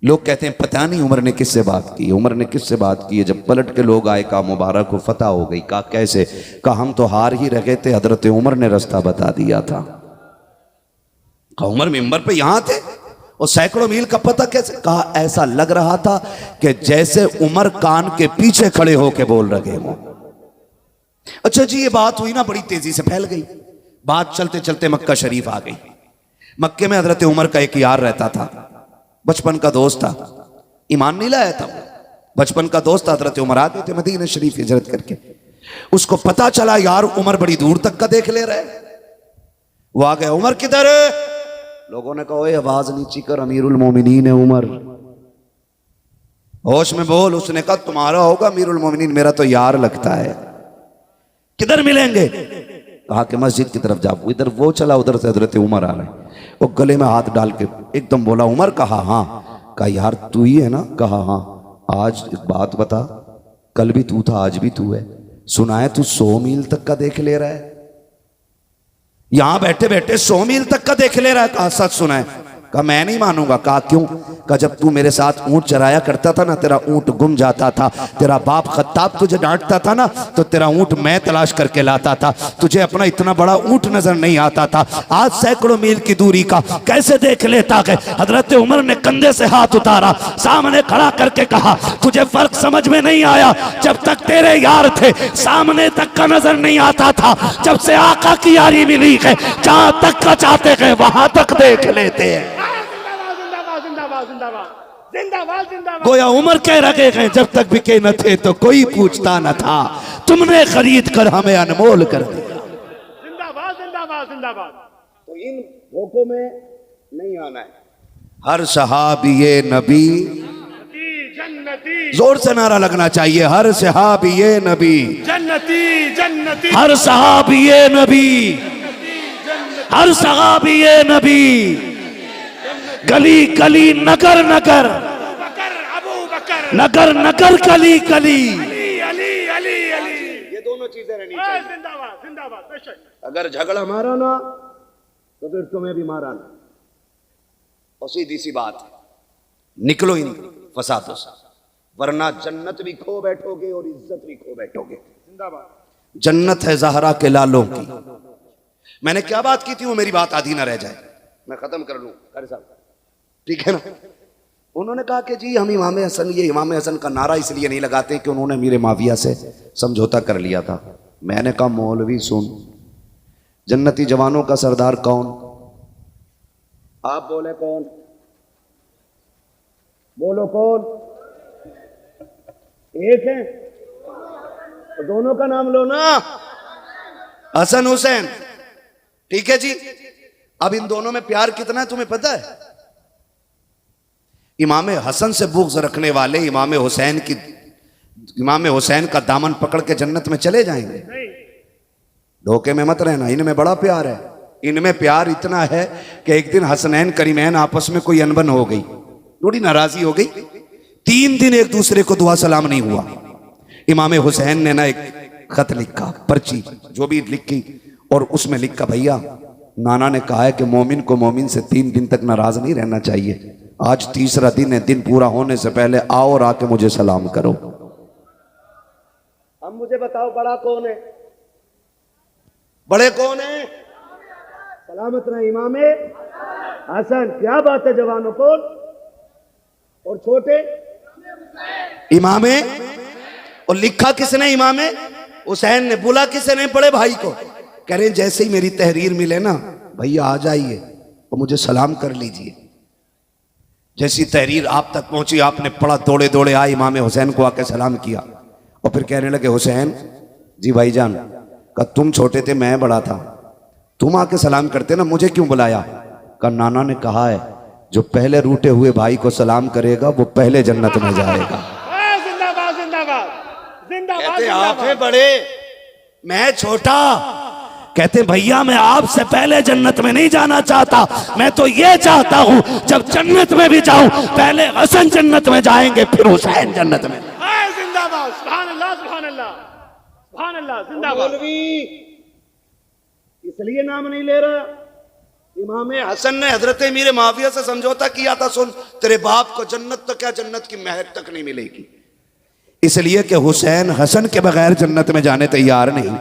लोग कहते हैं पता नहीं उमर ने किससे बात की, उमर ने किससे बात की है। जब पलट के लोग आए कहा मुबारक को फतह हो गई। कहा कैसे? कहा हम तो हार ही रहे थे, हजरत उमर ने रास्ता बता दिया था। कहा उमर मिंबर पे यहां थे और सैकड़ों मील का पता कैसे? कहा ऐसा लग रहा था कि जैसे उमर कान के पीछे खड़े होके बोल रहे हो। अच्छा जी, ये बात हुई ना, बड़ी तेजी से फैल गई बात। चलते चलते मक्का शरीफ आ गई। मक्के में हजरत उमर का एक यार रहता था, बचपन का दोस्त था, ईमान नहीं लाया था, बचपन का दोस्त हजरत उमर आ गए थे मदीना शरीफ हिजरत करके। उसको पता चला यार उमर बड़ी दूर तक का देख ले रहे। वो आ गया, उमर किधर है? लोगों ने कहा आवाज नीची कर, अमीरुल मोमिनीन है उमर, होश में बोल। उसने कहा तुम्हारा होगा अमीरुल मोमिनीन, मेरा तो यार लगता है। किधर मिलेंगे? कहा कि मस्जिद की तरफ जाओ। इधर वो चला, उधर से हजरत उमर आ रहे। वो गले में हाथ डाल के एकदम बोला उमर। कहा हाँ। कहा यार तू ही है ना? कहा हाँ। आज एक बात बता, कल भी तू था आज भी तू है। सुना है तू 100 मील तक का देख ले रहा है, यहां बैठे बैठे 100 मील तक का देख ले रहा है। कहा सच सुना है? कहा मैं नहीं मानूंगा। कहा क्यों? कहा जब तू मेरे साथ ऊंट चराया करता था ना, तेरा ऊंट गुम जाता था, तेरा बाप खत्ताब तुझे डांटता था ना, तो तेरा ऊंट मैं तलाश करके लाता था, तुझे अपना इतना बड़ा ऊंट नजर नहीं आता था। आज सैकड़ों मील की दूरी का कैसे देख लेता है? हजरत उमर ने कंधे से हाथ उतारा, सामने खड़ा करके कहा तुझे फर्क समझ में नहीं आया? जब तक तेरे यार थे सामने तक का नजर नहीं आता था, जब से आका की यारी मिली है जहां तक का चाहते हैं वहां तक देख लेते हैं। गोया उमर कह रहे हैं जब तक बिके न थे तो कोई पूछता न था, तुमने खरीद कर हमें अनमोल कर दिया। जिंदाबाद जिंदाबाद जिंदाबाद। तो इन धोखों में नहीं आना है। हर सहाबिये नबी, जन्नती, जोर से नारा लगना चाहिए, हर सहाबिये नबी जन्नती जन्नती, हर सहाबिये नबी, हर सहाबिये नबी, गली गली नगर नगर, नगर नगर गली गली, ये दोनों चीजें रहनी चाहिए। जिंदाबाद जिंदाबाद बेशक। अगर झगड़ा मारा ना तो फिर तुम्हें भी मारा ना। और सीधी सी बात है, निकलो इन फसादों से, वरना जन्नत भी खो बैठोगे और इज्जत भी खो बैठोगे। जिंदाबाद। जन्नत है ज़हरा के लालों की। मैंने क्या बात की थी, वो मेरी बात आधी ना रह जाए, मैं खत्म कर लूं कारी साहब, ठीक है ना। उन्होंने कहा कि जी हम इमाम हसन, ये इमाम हसन का नारा इसलिए नहीं लगाते कि उन्होंने मीर माविया से समझौता कर लिया था। मैंने कहा मौलवी सुन, जन्नती जवानों का सरदार कौन? आप बोले कौन? बोलो कौन? एक है तो दोनों का नाम लो ना, हसन हुसैन, ठीक है जी। अब इन दोनों में प्यार कितना है तुम्हें पता है? इमाम हसन से बुग़्ज़ रखने वाले इमाम हुसैन का दामन पकड़ के जन्नत में चले जाएंगे। धोखे में मत रहना, इनमें बड़ा प्यार है। इनमें प्यार इतना है कि एक दिन हसनैन करीमैन आपस में कोई अनबन हो गई, थोड़ी नाराजी हो गई, 3 दिन एक दूसरे को दुआ सलाम नहीं हुआ। इमाम हुसैन ने ना एक खत लिखा, पर्ची जो भी लिखी, और उसमें लिखा भैया नाना ने कहा है कि मोमिन को मोमिन से 3 दिन तक नाराज नहीं रहना चाहिए। आज तीसरा दिन है, दिन पूरा होने से पहले आओ और आके मुझे सलाम करो। अब मुझे बताओ बड़ा कौन है? बड़े कौन है? सलामत रहे इमाम हसन। क्या बात है जवानों को। और छोटे इमामे, और लिखा किसने? इमामे हुसैन ने। बोला किसने? नहीं, बड़े भाई को। कह रहे जैसे ही मेरी तहरीर मिले ना भैया आ जाइए और मुझे सलाम कर लीजिए। जैसी तहरीर आप तक पहुंची, आपने पढ़ा, दौड़े दौड़े आए, इमाम हुसैन को आके सलाम किया और फिर कहने लगे हुसैन जी भाईजान, कहा तुम छोटे थे मैं बड़ा था, तुम आके सलाम करते ना, मुझे क्यों बुलाया? कहा नाना ने कहा है जो पहले रूठे हुए भाई को सलाम करेगा वो पहले जन्नत में जाएगा। जिंदाबाद जिंदाबाद जिंदाबाद। कहते आप हैं बड़े, मैं छोटा। कहते भैया मैं आपसे पहले जन्नत में नहीं जाना चाहता, मैं तो ये चाहता हूं जब जन्नत में भी जाऊं पहले हसन जन्नत में जाएंगे फिर हुसैन जन्नत में। जिंदाबाद, सुभान अल्लाह सुभान अल्लाह सुभान अल्लाह, जिंदाबाद। इसलिए नाम नहीं ले रहा। इमाम हसन ने हजरत मीर माविया से समझौता किया था, सुन तेरे बाप को जन्नत तो क्या जन्नत की महक तक नहीं मिलेगी, इसलिए कि हुसैन हसन के बगैर जन्नत में जाने तैयार नहीं,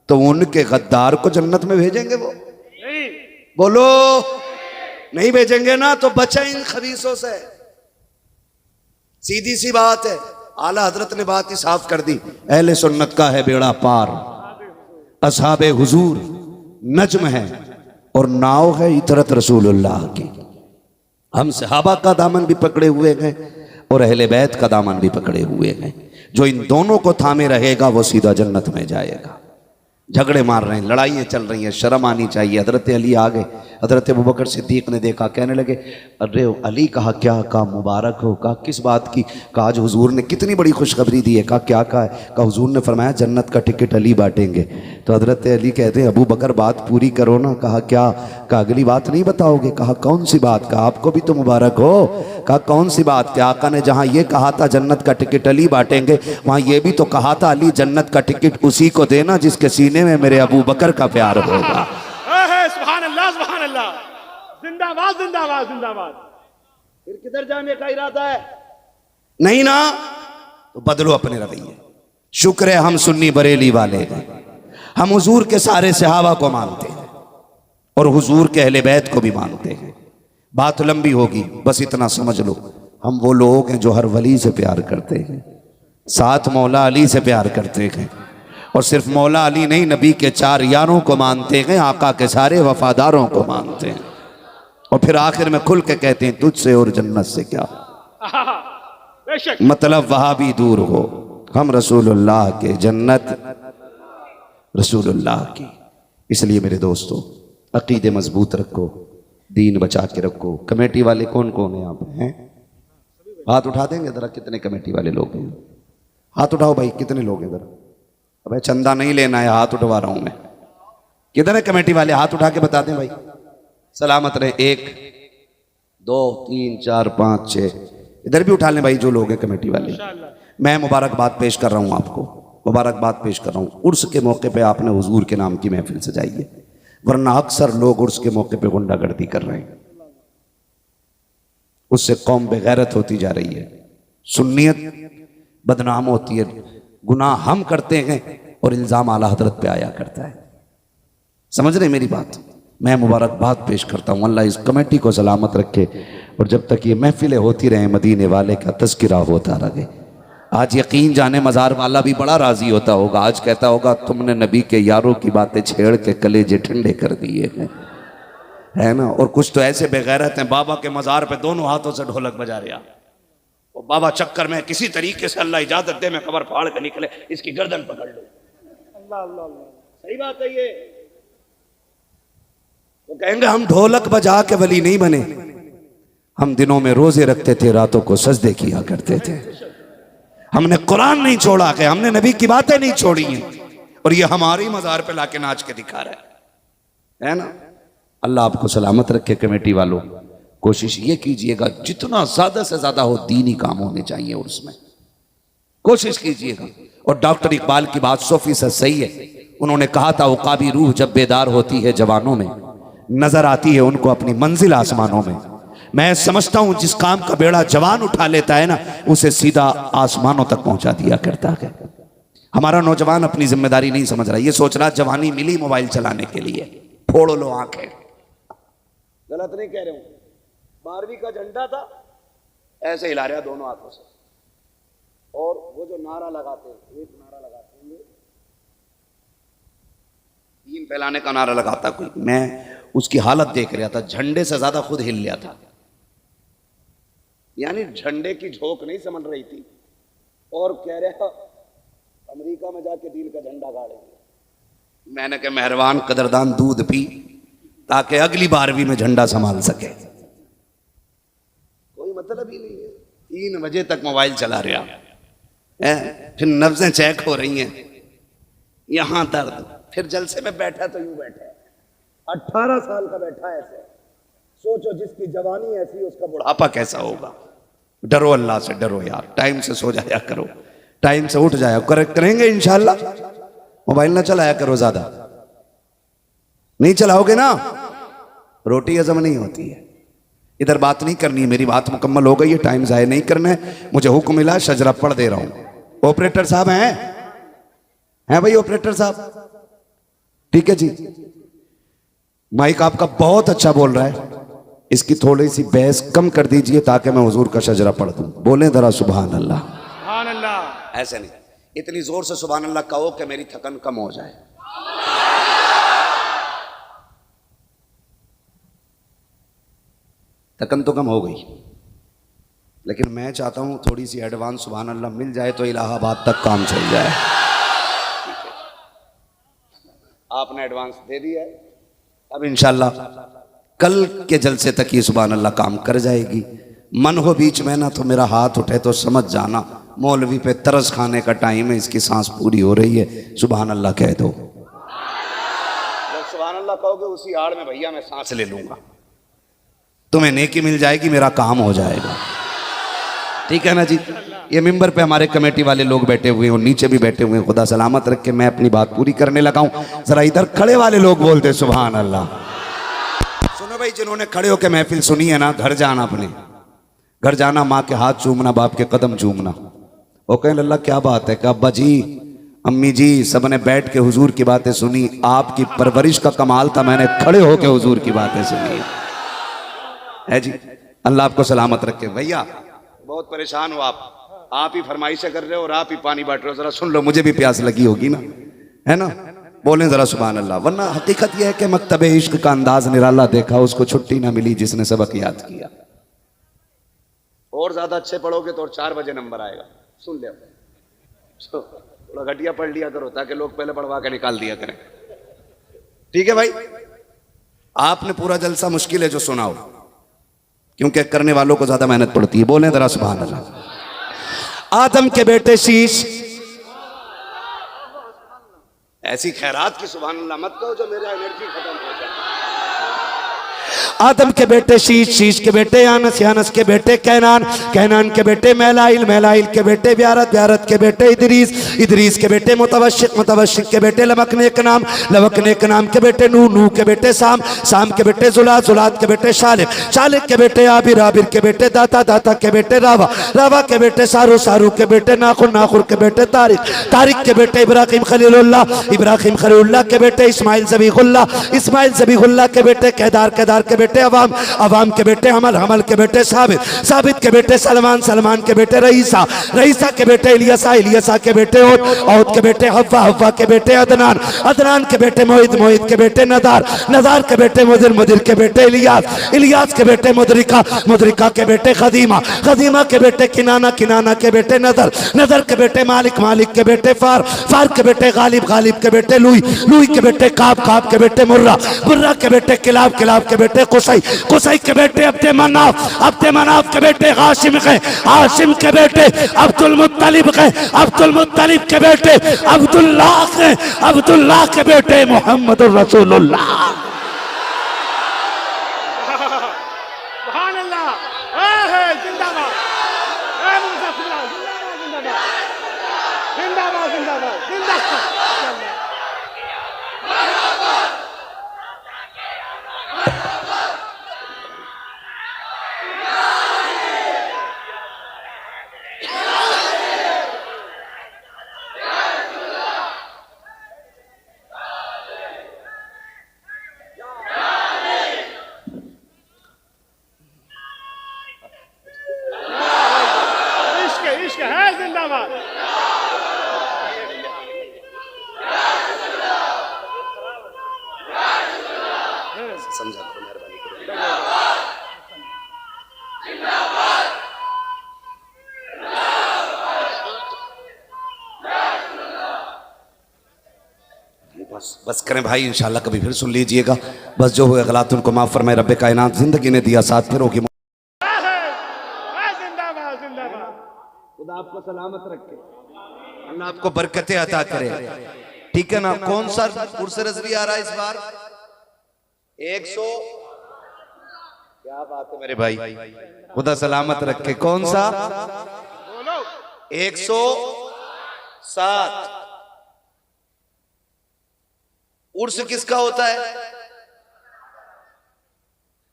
तो उनके गद्दार को जन्नत में भेजेंगे वो? नहीं। बोलो नहीं भेजेंगे ना, तो बचा इन खबीसों से। सीधी सी बात है, आला हजरत ने बात ही साफ कर दी। अहले सुन्नत का है बेड़ा पार, असहाबे हुजूर नज्म है और नाव है इतरत रसूलुल्लाह की। हम सहाबा का दामन भी पकड़े हुए हैं और अहले बैत का दामन भी पकड़े हुए हैं। जो इन दोनों को थामे रहेगा वो सीधा जन्नत में जाएगा। झगड़े मार रहे हैं, लड़ाइयाँ चल रही हैं, शर्म आनी चाहिए। हजरत अली आ गए, हजरत अबू बकर सिद्दीक ने देखा, कहने लगे अरे अली, कहा क्या? कहा मुबारक हो। कहा किस बात की? कहा आज हुजूर ने कितनी बड़ी खुशखबरी दी है। कहा क्या कहा है? कहा हुजूर ने फरमाया जन्नत का टिकट अली बांटेंगे। तो हजरत अली कहते हैं अबू बकर बात पूरी करो ना। कहा क्या? कहा अगली बात नहीं बताओगे? कहा कौन सी बात? कहा आपको भी तो मुबारक हो। कहा कौन सी बात? क्या आका ने जहाँ ये कहा था जन्नत का टिकट अली बांटेंगे, वहाँ ये भी तो कहा था अली जन्नत का टिकट उसी को देना जिसके सीने में मेरे अबू बकर का प्यार होगा। सुभान अल्लाह सुभान अल्लाह, जिंदाबाद जिंदाबाद जिंदाबाद। फिर किधर जाने का इरादा है? नहीं ना, तो बदलो अपने रवैये। शुक्र है हम सुन्नी बरेली वाले हैं, हम हुजूर के सारे सहाबा को मानते हैं और हुजूर के अहले बैत को भी मानते हैं। बात लंबी होगी, बस इतना समझ लो, हम वो लोग हैं जो हर वली से प्यार करते हैं, साथ मौला अली से प्यार करते हैं, और सिर्फ मौला अली नहीं, नबी के 4 यारों को मानते हैं, आका के सारे वफादारों को मानते हैं, और फिर आखिर में खुल के कहते हैं तुझसे और जन्नत से क्या बेशक। मतलब वहां भी दूर हो, हम रसूलुल्लाह के, जन्नत रसूलुल्लाह की। इसलिए मेरे दोस्तों अकीदे मजबूत रखो, दीन बचा के रखो। कमेटी वाले कौन कौन है यहाँ पे हैं? हाथ उठा देंगे जरा, कितने कमेटी वाले लोग हैं? हाथ उठाओ भाई, कितने लोग हैं जरा? अबे चंदा नहीं लेना है, हाथ उठवा रहा हूं मैं। किधर है कमेटी वाले? हाथ उठा के बता दें भाई। सलामत रहे। 1 2 3 4 5 6, इधर भी उठा लें भाई जो लोग हैं कमेटी वाले। मैं मुबारकबाद पेश कर रहा हूं आपको, मुबारकबाद पेश कर रहा हूं। उर्स के मौके पे आपने हुजूर के नाम की महफिल सजाई है, वरना अक्सर लोग उर्स के मौके पे गुंडागर्दी कर रहे हैं, उससे कौम बेगैरत होती जा रही है, सुन्नियत बदनाम होती है। गुनाह हम करते हैं और इल्ज़ाम आला हजरत पे आया करता है। समझ रहे मेरी बात? मैं मुबारकबाद पेश करता हूँ, अल्लाह इस कमेटी को सलामत रखे और जब तक ये महफिलें होती रहें मदीने वाले का तज़किरा होता रहे। आज यकीन जाने मज़ार वाला भी बड़ा राज़ी होता होगा, आज कहता होगा तुमने नबी के यारों की बातें छेड़ के कलेजे ठंडे कर दिए हैं, है ना। और कुछ तो ऐसे बेगैरत हैं, बाबा के मज़ार पे दोनों हाथों से ढोलक बजा रहा, और बाबा चक्कर में किसी तरीके से अल्लाह इजाज़त दे मैं कबर फाड़ के निकले, इसकी गर्दन पकड़ लो। अल्लाह अल्लाह, सही बात है ये। वो कहेंगे हम ढोलक बजा के वली नहीं बने, हम दिनों में रोजे रखते थे, रातों को सजदे किया करते थे, हमने कुरान नहीं छोड़ा के, हमने नबी की बातें नहीं छोड़ी हैं, और ये हमारी मज़ार पे लाके नाच के दिखा रहा है ना। अल्लाह आपको सलामत रखे। कमेटी वालों, कोशिश ये कीजिएगा जितना ज्यादा से ज्यादा हो दीनी काम होने चाहिए और उसमें कोशिश कीजिएगा। और डॉक्टर इकबाल की बात 100% सही है, उन्होंने कहा था उकाबी रूह जब बेदार होती है जवानों में, नजर आती है उनको अपनी मंजिल आसमानों में। मैं समझता हूं जिस काम का बेड़ा जवान उठा लेता है ना, उसे सीधा आसमानों तक पहुंचा दिया करता है। हमारा नौजवान अपनी जिम्मेदारी नहीं समझ रहा, ये सोच रहा जवानी मिली मोबाइल चलाने के लिए, फोड़ लो आंखें। गलत नहीं कह रहे हूं, 12वीं का झंडा था ऐसे हिला रहा दोनों हाथों से, और वो जो नारा लगाते हैं, एक नारा लगाते हैं, तीन फैलाने का नारा लगाता कोई, मैं उसकी हालत देख रहा था, झंडे से ज्यादा खुद हिल लिया था। यानी झंडे की झोंक नहीं समझ रही थी, और कह रहा अमेरिका में जाके दीन का झंडा गाड़ेंगे। मैंने कहा मेहरबान कदरदान दूध पी ताकि अगली 12वीं में झंडा संभाल सके। कोई मतलब ही नहीं है, 3 बजे तक मोबाइल चला रहा है, फिर नब्जें चेक हो रही हैं, यहां दर्द, फिर जलसे में बैठा तो यूं बैठा है, 18 साल का बैठा है ऐसे। सोचो जिसकी जवानी ऐसी उसका बुढ़ापा कैसा होगा। डरो अल्लाह से, डरो यार, टाइम से सो जाया करो, टाइम से उठ जाया करेंगे इंशाल्लाह। मोबाइल ना चलाया करो ज्यादा, नहीं चलाओगे ना रोटी हजम नहीं होती है। इधर बात नहीं करनी है, मेरी बात मुकम्मल हो गई है, टाइम जाया नहीं करना है। मुझे हुक्म मिला, शजरा पढ़ दे रहा हूं। ऑपरेटर साहब हैं भाई, ऑपरेटर साहब ठीक है जी, माइक आपका बहुत अच्छा बोल रहा है, इसकी थोड़ी सी बहस कम कर दीजिए ताकि मैं हुजूर का शजरा पढ़ दूं। बोले जरा सुभान अल्लाह। सुभान अल्लाह। ऐसे नहीं, इतनी जोर से सुभान अल्लाह कहो कि मेरी थकन कम हो जाए। थकन तो कम हो गई, लेकिन मैं चाहता हूं थोड़ी सी एडवांस सुभान अल्लाह मिल जाए तो इलाहाबाद तक काम चल जाए। आपने एडवांस दे दिया है, अब इंशाल्लाह कल के जलसे तक ये सुभान अल्लाह काम कर जाएगी। मन हो बीच में ना तो मेरा हाथ उठे तो समझ जाना मौलवी पे तरस खाने का टाइम है, इसकी सांस पूरी हो रही है, सुभान अल्लाह कह दो। जब सुभान अल्लाह कहोगे उसी आड़ में भैया मैं सांस ले लूंगा, तुम्हें नेकी मिल जाएगी, मेरा काम हो जाएगा, ठीक है ना जी। ये मिंबर पे हमारे कमेटी वाले लोग बैठे हुए हैं और नीचे भी बैठे हुए हैं, खुदा सलामत रख के मैं अपनी बात पूरी करने लगा हूं। जरा इधर खड़े वाले लोग बोलते सुभान अल्लाह। सुनो भाई, जिन्होंने खड़े होकर महफिल सुनी है ना, घर जाना, अपने घर जाना, माँ के हाथ चूमना, बाप के कदम चूमना। वो कहें अल्लाह क्या बात है, कि अब्बा जी अम्मी जी सब ने बैठ के हुजूर की बातें सुनी, आपकी परवरिश का कमाल था, मैंने खड़े होकर हुजूर की बातें सुनी है जी। अल्लाह आपको सलामत रखे। भैया बहुत परेशान हो आप ही फरमाइशें कर रहे हो और आप ही पानी बांट रहे हो, जरा सुन लो, मुझे भी प्यास लगी होगी ना, है ना, बोलें जरा सुभान अल्लाह। वरना हकीकत यह है कि मकतबे इश्क का अंदाज निराला देखा, उसको छुट्टी ना मिली जिसने सबक याद किया। और ज्यादा अच्छे पढ़ोगे तो और 4 बजे नंबर आएगा, सुन ले, थोड़ा घटिया पढ़ लिया करो ताकि लोग पहले पढ़वा के निकाल दिया करें, ठीक है भाई। आपने पूरा जलसा मुश्किल है जो सुनाओ, क्योंकि करने वालों को ज्यादा मेहनत पड़ती है। बोलें जरा सुभान अल्लाह। आदम के बेटे शीश, ऐसी खैरात की सुभान अल्लाह मत कहो जो मेरा एनर्जी खत्म हो जाए। आदम के बेटे शीश, शीश के बेटे यानस, यानस के बेटे कैनान, कैनान के बेटे मैलाइल, मैलाइल के बेटे ब्यारत, ब्यारत के बेटे इदरीस, इदरीस के बेटे मुतवशिक, मुतवशिक के बेटे लमकने के नाम, लमकने के नाम के बेटे नूह, नूह के बेटे साम, साम के बेटे जुलात, जुलात के बेटे शालिक, शालिक के बेटे आबिर, आबिर के बेटे दाता, दाता के बेटे रावा, रावा के बेटे सारू, सारू के बेटे नाखुर, नाखुर के बेटे तारिक, तारिक के बेटे इब्राहिम खलीलुल्लाह, इब्राहिम खलीलुल्लाह के बेटे इस्माइल ज़बीहुल्लाह, इस्माइल ज़बीहुल्लाह के बेटे केदार, केदार के बेटे अवाम, अवाम के बेटे हमल, हमल के बेटे साबित, साबित के बेटे सलमान, सलमान के बेटे रईसा, रईसा के बेटे इलियसा, इलियसा के बेटे औद, औद के बेटे हव्वा, हव्वा के बेटे अदनान, अदनान के बेटे मोहित, मोहित के बेटे नदार, नदार के बेटे मुदिर, मुदिर के बेटे इलियास, इलियास के बेटे मुदरिका, मुदरिका के बेटे खदीमा, खदीमा के बेटे किनाना, किनाना के बेटे नदर, नदर के बेटे मालिक, मालिक के बेटे फार, फार के बेटे गालिब, गालिब के बेटे लुई, लुई के बेटे काब, काब के बेटे मुर्रा, मुर्रा के बेटे किलाब, किलाब के बेटे कुसई, कुसई के बेटे अब्दे मनाफ, अब्दे मनाफ के बेटे हाशिम के, हाशिम के बेटे अब्दुल मुत्तलिब के, अब्दुल मुत्तलिब के बेटे अब्दुल्लाह के, अब्दुल्लाह के बेटे मोहम्मद रसूलुल्लाह। सुभान अल्लाह, जिंदाबाद, जिंदाबाद, जिंदाबाद, जिंदाबाद। इश्क है जिंदाबाद। समझा करो, मेहरबानी करो। बस बस करें भाई, इंशाल्लाह कभी फिर सुन लीजिएगा। बस जो हुए गलत उनको माफ फरमाए रब्बे कायनात, जिंदगी ने दिया साथ फिर होगी। खुदा आपको सलामत रखे, अल्लाह आपको बरकतें अता करे, ठीक है ना। कौन सा उर्स रज़वी आ रहा है इस बार? 100, क्या बात है मेरे भाई, खुदा सलामत रखे। कौन सा? 107। उर्स किसका होता है?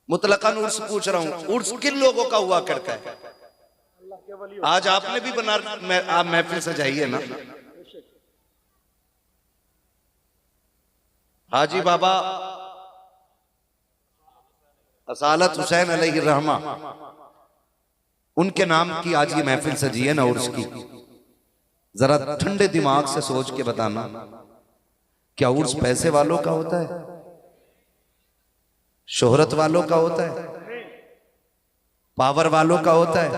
मुतलकन उर्स पूछ रहा हूं, उर्स किन लोगों का हुआ करता है? आज आपने भी बना, आप महफिल सजाइए ना। हाजी बाबा असालत हुसैन अलैहि रहमा, उनके नाम की आज ये महफिल सजी है ना उर्स की। जरा ठंडे दिमाग से सोच के बताना, क्या उर्स पैसे वालों का होता है? शोहरत वालों का होता है? पावर वालों का होता है?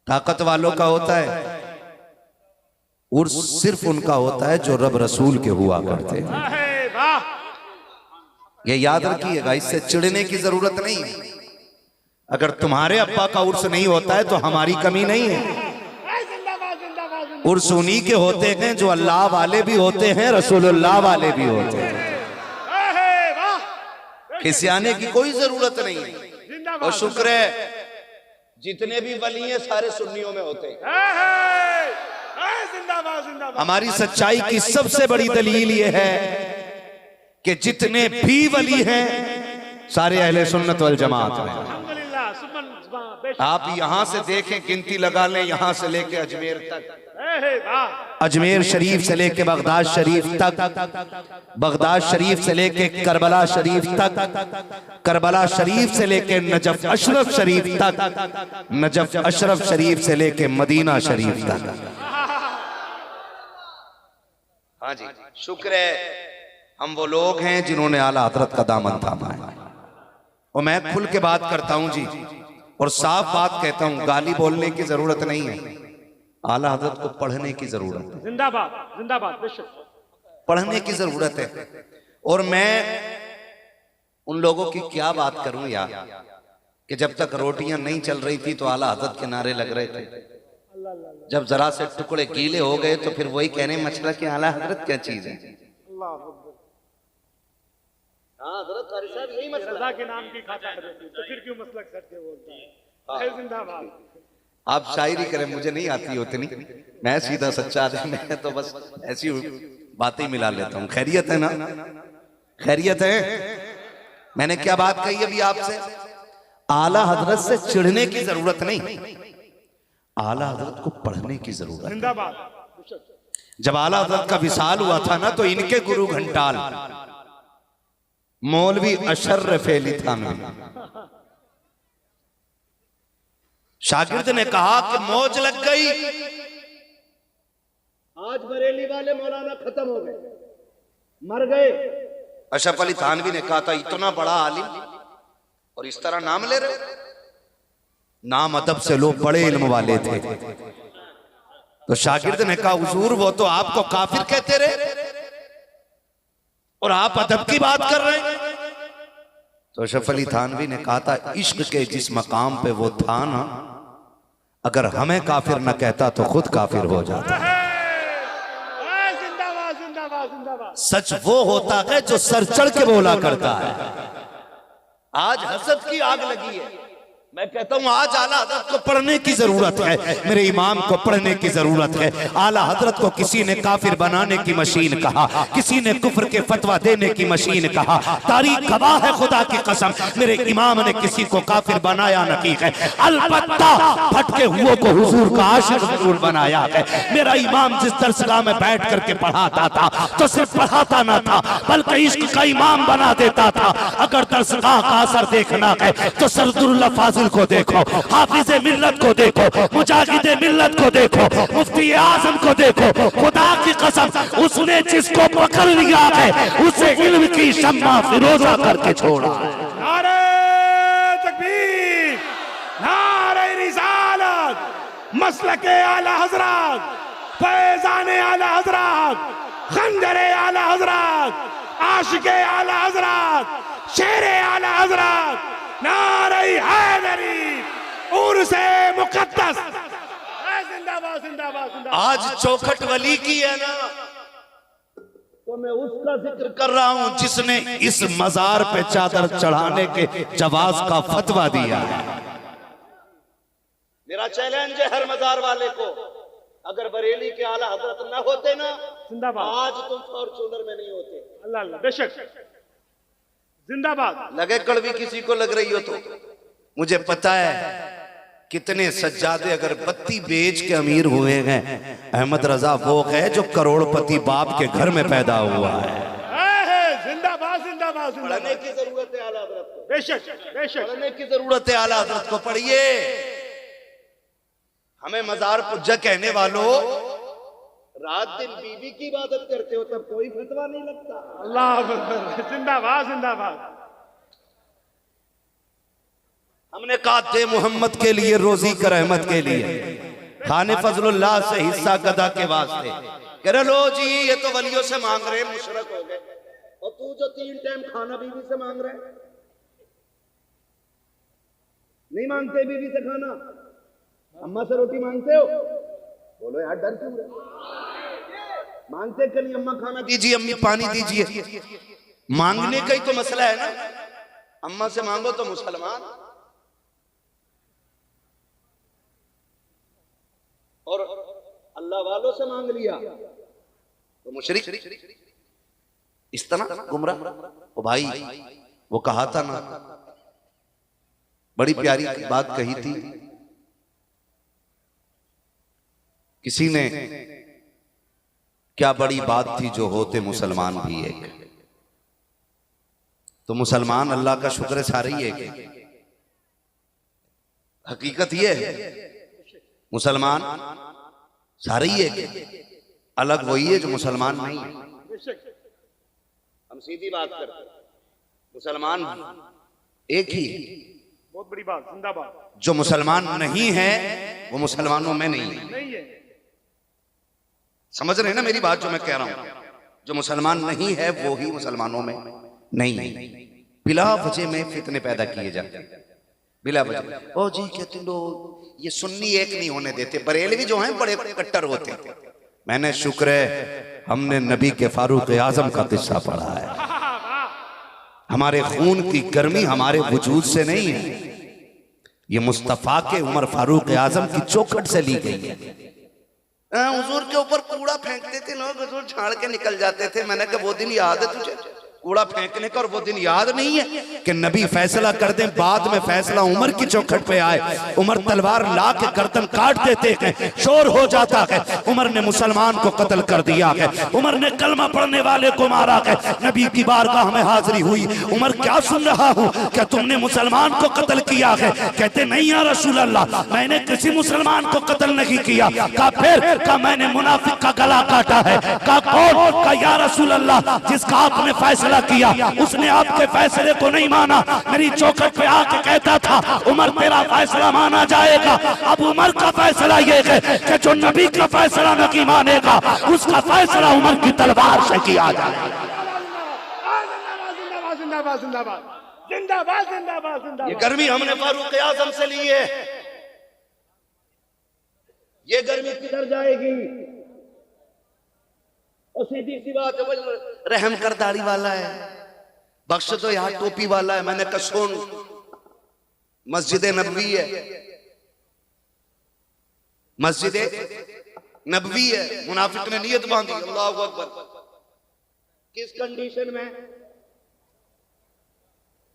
ताकत वालों का होता है? उर्स सिर्फ उनका होता है जो रब रसूल के हुआ करते हैं। ये याद रखिएगा, इससे चिढ़ने की जरूरत नहीं है। अगर तुम्हारे अब्बा का उर्स नहीं होता है तो हमारी कमी नहीं है। उर्स उन्हीं के होते हैं जो अल्लाह वाले भी होते हैं, रसूलुल्लाह वाले भी होते हैं। खिसियाने की कोई जरूरत नहीं है। और शुक्र है जितने भी वली हैं सारे सुन्नियों में होते हैं। हमारी सच्चाई की सबसे बड़ी दलील यह है कि जितने भी वली हैं सारे अहले सुन्नत वल जमात हैं। आप यहां से देखें, गिनती लगा लें, यहां से लेके अजमेर तक, अजमेर शरीफ से लेके बगदाद शरीफ तक, बगदाद शरीफ से लेके करबला शरीफ तक, करबला शरीफ से लेके नजफ अशरफ शरीफ तक, नजफ अशरफ शरीफ से लेके मदीना शरीफ तक। हाँ जी, शुक्र है हम वो लोग हैं जिन्होंने आला हजरत का दामन थामा है। और मैं खुल के बात करता हूं जी, और साफ बात कहता हूं, गाली बोलने की जरूरत नहीं है, आला हजरत को पढ़ने की जरूरत है। जिंदाबाद, जिंदाबाद, बेशक पढ़ने की जरूरत है। और मैं उन लोगों की क्या बात करूं यार, कि जब तक रोटियां नहीं चल रही थी तो आला हजरत के नारे लग रहे थे। जब जरा से टुकड़े गीले हो गए तो फिर वही कहने मचला कि आला हजरत क्या चीज है। हाँ हजरत कारी साहब यही मसला रजा के नाम की खाता रहती तो फिर क्यों मसलक सच के बोलता है? जिंदाबाद। आप शायरी करें, मुझे नहीं आती उतनी, मैं सीधा सच्चा आदमी, मैं तो बस ऐसी बातें मिला लेता हूँ। खैरियत है ना? खैरियत है? मैंने क्या बात कही अभी आपसे? आला हजरत से चिढ़ने की जरूरत नहीं, आला हजरत को पढ़ने की जरूरत है। जिंदाबाद। जब आला हजरत का विसाल हुआ था ना, तो इनके गुरु घंटाल मौलवी अशर्रफ अली थानवी शागिर्द ने कहा कि मौज लग गई, आज बरेली वाले मौलाना खत्म हो गए, मर गए। अशरफ अली थानवी ने कहा था इतना बड़ा आलिम और इस तरह नाम ले रहे? नाम अदब से लोग बड़े इल्म वाले थे। तो शागिर्द ने कहा हुजूर वो तो आपको काफिर कहते रहे और आप अदब की बात कर रहे हैं। तो अशरफ अली थानवी ने कहा था इश्क के जिस मकाम पे वो था ना, अगर हमें काफिर न कहता तो खुद काफिर हो जाता। जिंदाबाद जिंदाबाद जिंदाबाद। सच वो होता है जो सर चढ़ के बोला करता है। आज हसद की आग लगी है, मैं कहता हूं आज आला हजरत को पढ़ने की जरूरत है, मेरे इमाम को पढ़ने की जरूरत है। आला हजरत को किसी ने काफिर बनाने की मशीन कहा, किसी ने कुफ्र के फतवा देने की मशीन कहा। तारीख गवाह है खुदा की कसम, मेरे इमाम ने किसी को काफिर बनाया नहीं है, अलबत्ता भटके हुओं को हुजूर का आशिक जरूर बनाया है। मेरा इमाम जिस दरसगाह में बैठ करके पढ़ाता था तो सिर्फ पढ़ाता ना था बल्कि इश्क का इमाम बना देता था। अगर दरसगाह का असर देखना है तो सरदुल्लाह फाजिल को देखो, हाफिज मिल्लत को देखो, मुजाहिद मिल्लत को देखो, मुफ्ती आजम को देखो। खुदा की कसम उसने जिसको पकड़ लिया है उसे इल्म की शम्मा फिरोजा करके छोड़ा है। नारे तकबीर, नारे रिसालत, मसलके आला हजरत, फैजाने आला हजरत, खंजरे आला हजरत, आशिके आला हजरत, शेरे आला हजरत, नारे हैदरी, उर्से मुकद्दस। जिंदाबाद जिंदाबाद जिंदाबाद। आज चौखट वली की है ना, तो मैं उसका जिक्र कर रहा हूं जिसने इस मजार पे चादर चढ़ाने के जवाज का फतवा दिया है। मेरा चैलेंज है हर मजार वाले को, अगर बरेली के आला हजरत न होते ना, जिंदाबाद। आज तुम फॉर्चूनर में नहीं होते। अल्लाह अल्लाह, बेशक। जिंदाबाद। लगे कड़वी किसी को लग रही हो तो मुझे पता है कितने सज्जादे अगर बत्ती बेच के अमीर हुए हैं। अहमद रजा वो है जो करोड़पति बाप के घर में पैदा हुआ है। जिंदाबाद जिंदाबाद पढ़ने जिंदाबाद। की जरूरत है आला हजरत को, बेशक बेशक। पढ़ने की जरूरत है आला हजरत को, पढ़िए। हमें मजार पुज्जा कहने वालों, रात दिन बीवी की इबादत करते हो तब कोई फतवा नहीं लगता। अल्लाह अकबर। जिंदाबाद जिंदाबाद। हमने कहा दे मोहम्मद के लिए रोजी कर अहमद के लिए, खाने फजलुल्लाह से हिस्सा गदा के वास्ते। कह रहे लो जी ये तो वलियों से मांग रहे, मुशरक हो गए। और तू जो 3 टाइम खाना बीवी से मांग रहा है, नहीं मांगते बीवी से खाना, अम्मा से रोटी मांगते हो? बोलो यार डर क्यों रहे? मांगते कि नहीं अम्मा खाना दीजिए, अम्मी पानी दीजिए। मांगने का ही तो मसला है ना, अम्मा से मांगो तो मुसलमान और अल्लाह वालों से मांग लिया तो मुशरिक। इस तरह गुमराह। ओ भाई वो कहा था ना, बड़ी प्यारी बात कही थी किसी ने, क्या बड़ी बात थी जो होते मुसलमान भी एक। तो मुसलमान अल्लाह का शुक्र है सारे ही एक। हकीकत ये है मुसलमान सारे ही एक, अलग वही है जो मुसलमान नहीं है। हम सीधी बात करते हैं, मुसलमान एक ही है। बहुत बड़ी बात। जिंदाबाद। जो मुसलमान नहीं है वो मुसलमानों में नहीं है। नहीं है। समझ रहे हैं ना मेरी बात जो मैं कह रहा हूं? जो मुसलमान नहीं है वो ही मुसलमानों में नहीं है। बिला वजह में फितने पैदा किए जाते हैं, बिला वजह। ओ जी कहते लोग ये सुन्नी एक नहीं होने देते, बरेलवी जो हैं बड़े कट्टर होते हैं। मैंने शुक्र है हमने नबी के फारूक आजम का किस्सा पढ़ा है। हमारे खून की गर्मी हमारे वजूद से नहीं है, ये मुस्तफ़ा के उमर फारूक आजम की चौखट से ली गई है। हुजूर के ऊपर कूड़ा फेंकते थे लोग, हुजूर झाड़ के निकल जाते थे। मैंने कहा वो दिन याद है तुझे कूड़ा फेंकने का, और वो दिन याद नहीं है कि नबी फैसला कर दें, बाद में फैसला उमर की चौखट पे आए। उमर तलवार ला के गर्दन काट देते हैं, शोर हो जाता है, उमर ने मुसलमान को कत्ल कर दिया है, उमर ने कलमा पढ़ने वाले को मारा है। नबी की बारगाह में हाजिरी हुई, उमर क्या सुन रहा हूँ, क्या तुमने मुसलमान को कत्ल किया है? कहते नहीं या रसूल अल्लाह, मैंने किसी मुसलमान को कत्ल नहीं किया। कहा फिर? कहा मैंने मुनाफिक का गला काटा है। कहा कौन? कहा या रसूल अल्लाह, जिसका आपने फैसला किया उसने आपके फैसले को नहीं माना। मेरी चौखट पे आके कहता था उमर तेरा फैसला माना जाएगा। अब उमर का फैसला ये है कि जो नबी का फैसला नहीं मानेगा उसका फैसला उमर की तलवार से किया जाएगा। जिंदाबाद जिंदाबाद जिंदाबाद जिंदाबाद जिंदाबाद जिंदाबाद। ये गर्मी हमने फारूक आजम से ली है। ये गर्मी किधर जाएगी? और सीधी सी बात है, रहम कर दाढ़ी वाला है, बख्श तो यहाँ टोपी वाला है। मैंने कहा सुन, मस्जिद नबवी है, मस्जिद नबवी है, मुनाफिक ने नियत बांधी, अल्लाह अकबर। किस कंडीशन में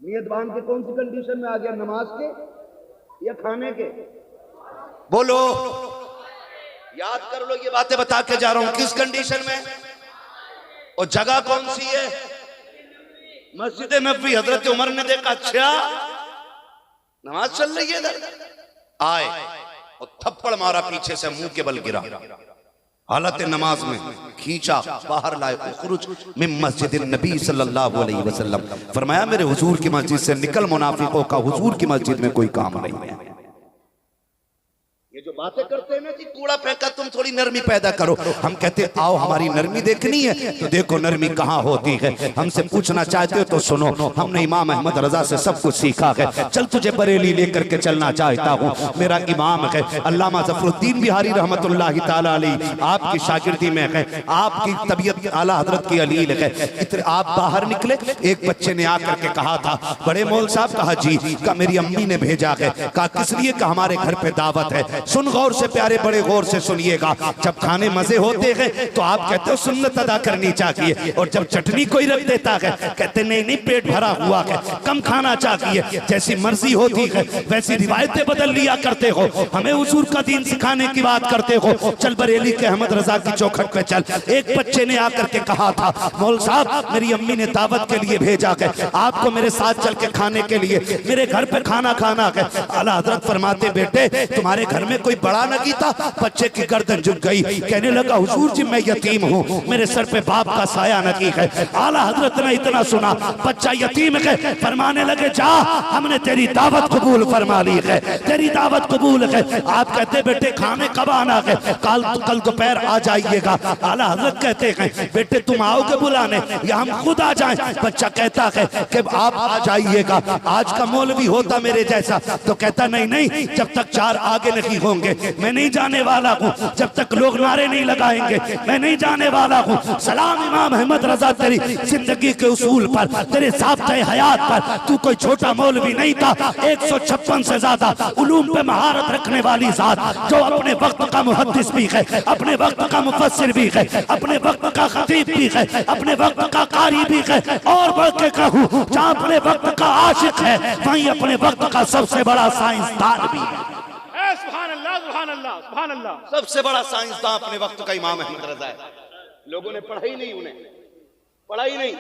नियत बांध के? कौन सी कंडीशन में आ गया? नमाज के या खाने के? बोलो, याद कर लो, ये बातें बता के जा रहा हूं। किस कंडीशन में? और जगह कौन सी है? मस्जिद नबवी। हजरत उमर ने देखा, अच्छा नमाज चल रही है इधर, आए और थप्पड़ मारा पीछे से, मुंह के बल गिरा, हालत नमाज में खींचा, बाहर लाए, उखरुज मिन मस्जिद नबी सल्लल्लाहु अलैहि वसल्लम। फरमाया मेरे हुजूर की मस्जिद से निकल, मुनाफिकों का हुजूर की मस्जिद में कोई काम नहीं है। ये जो बातें करते हैं ना कि कूड़ा फेंका, तुम थोड़ी नरमी पैदा करो। हम कहते आओ हमारी नरमी देखनी है तो देखो नरमी कहाँ होती है। हमसे पूछना चाहते हो तो सुनो, हमने इमाम अहमद रजा से सब कुछ सीखा है। चल तुझे बरेली लेकर के चलना चाहता हूँ। मेरा इमाम है अल्लामा ज़फरुद्दीन बिहारी रहमतुल्लाहि ताला अलैहि, आपकी शागिर्दी में है, आपकी तबीयत आला हजरत की अलील है। इतने आप बाहर निकले, एक बच्चे ने आकर के कहा था, बड़े मौल साहब। कहा जी। कहा मेरी अम्मी ने भेजा है। कहा किस लिए? कहा हमारे घर पे दावत है। सुन गौर से प्यारे, बड़े गौर से सुनिएगा। जब खाने मजे होते हैं तो आप कहते हो सुन्नत अदा करनी चाहिए, और जब चटनी कोई रख देता है कहते नहीं नहीं पेट भरा हुआ है, कम खाना चाहिए। जैसी मर्जी होती है वैसी रिवायतें बदल लिया करते हो। हमें हुजूर का दीन सिखाने की बात करते हो। चल बरेली के अहमद रजा की चौखट पे चल। एक बच्चे ने आकर के कहा था, मौल साहब मेरी अम्मी ने दावत के लिए भेजा है, आपको मेरे साथ चल के खाने के लिए, मेरे घर पे खाना खाना है। आला हजरत फरमाते बेटे तुम्हारे घर में कोई बड़ा नगी था? बच्चे की गर्दन झुक गई, कहने लगा हुजूर जी मैं यतीम हूँ, मेरे सर पे बाप का साया नगी है। आला हजरत ने इतना सुना, बच्चा यतीम है, फरमाने लगे जा हमने तेरी दावत कबूल फरमा ली है, तेरी दावत कबूल है। आप कहते बेटे खाने कब आना है? कल दोपहर आ जाइएगा। आला हजरत कहते हैं बेटे तुम आओगे बुलाने या हम खुद आ जाएं? बच्चा कहता है कि आप आ जाइएगा, आज का मौलवी होता मेरे जैसा तो कहता नहीं नहीं, जब तक चार आगे नहीं होंगे मैं नहीं जाने वाला हूँ, जब तक लोग नारे नहीं लगाएंगे मैं नहीं जाने वाला हूँ। सलाम इमाम अहमद रजा तेरी जिंदगी के उसूल पर, तेरे ज़ाब्ते हयात पर। तू कोई छोटा मौलवी नहीं था, 156 से ज्यादा उलूम पे महारत रखने वाली जात, जो अपने वक्त का मुहद्दिस भी है, अपने वक्त का मुफस्सिर भी है, अपने वक्त का खतीब भी है, अपने वक्त का कारी भी है, और बढ़ के कहूँ जहाँ अपने वक्त का आशिक है वहीं अपने वक्त का सबसे बड़ा साइंसदान भी है। सुभान अल्लाह सुभान अल्लाह सुभान अल्लाह। सबसे बड़ा साइंसदान अपने वक्त का इमाम अहमद रजा है। लोगों ने पढ़ा ही नहीं, उन्हें पढ़ा ही नहीं,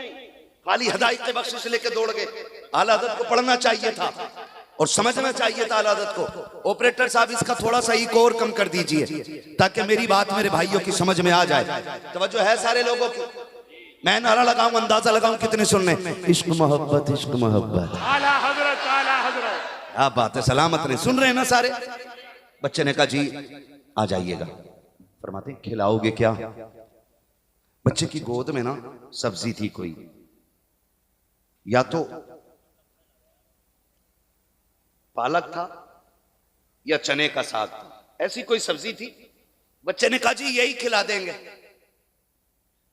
खाली हदायत के बख्शिश लेके दौड़ गए। आला हज़रत को पढ़ना चाहिए था और समझना चाहिए था आला हज़रत को। ऑपरेटर साहब इसका थोड़ा सा ही और कम कर दीजिए ताकि मेरी बात मेरे भाइयों की समझ में आ जाए। तवज्जो है सारे लोगों की? मैं नारा लगाऊं, अंदाजा लगाऊं कितने सुन रहे? इश्क मोहब्बत इश्क मोहब्बत। आला हजरत आला हजरत। क्या बात है, सलामत नहीं सुन रहे हैं ना सारे? बच्चे ने कहा जी आ जाइएगा। फरमाते खिलाओगे क्या? बच्चे की गोद में ना सब्जी थी कोई, या तो पालक था या चने का साग था, ऐसी कोई सब्जी थी। बच्चे ने कहा जी यही खिला देंगे।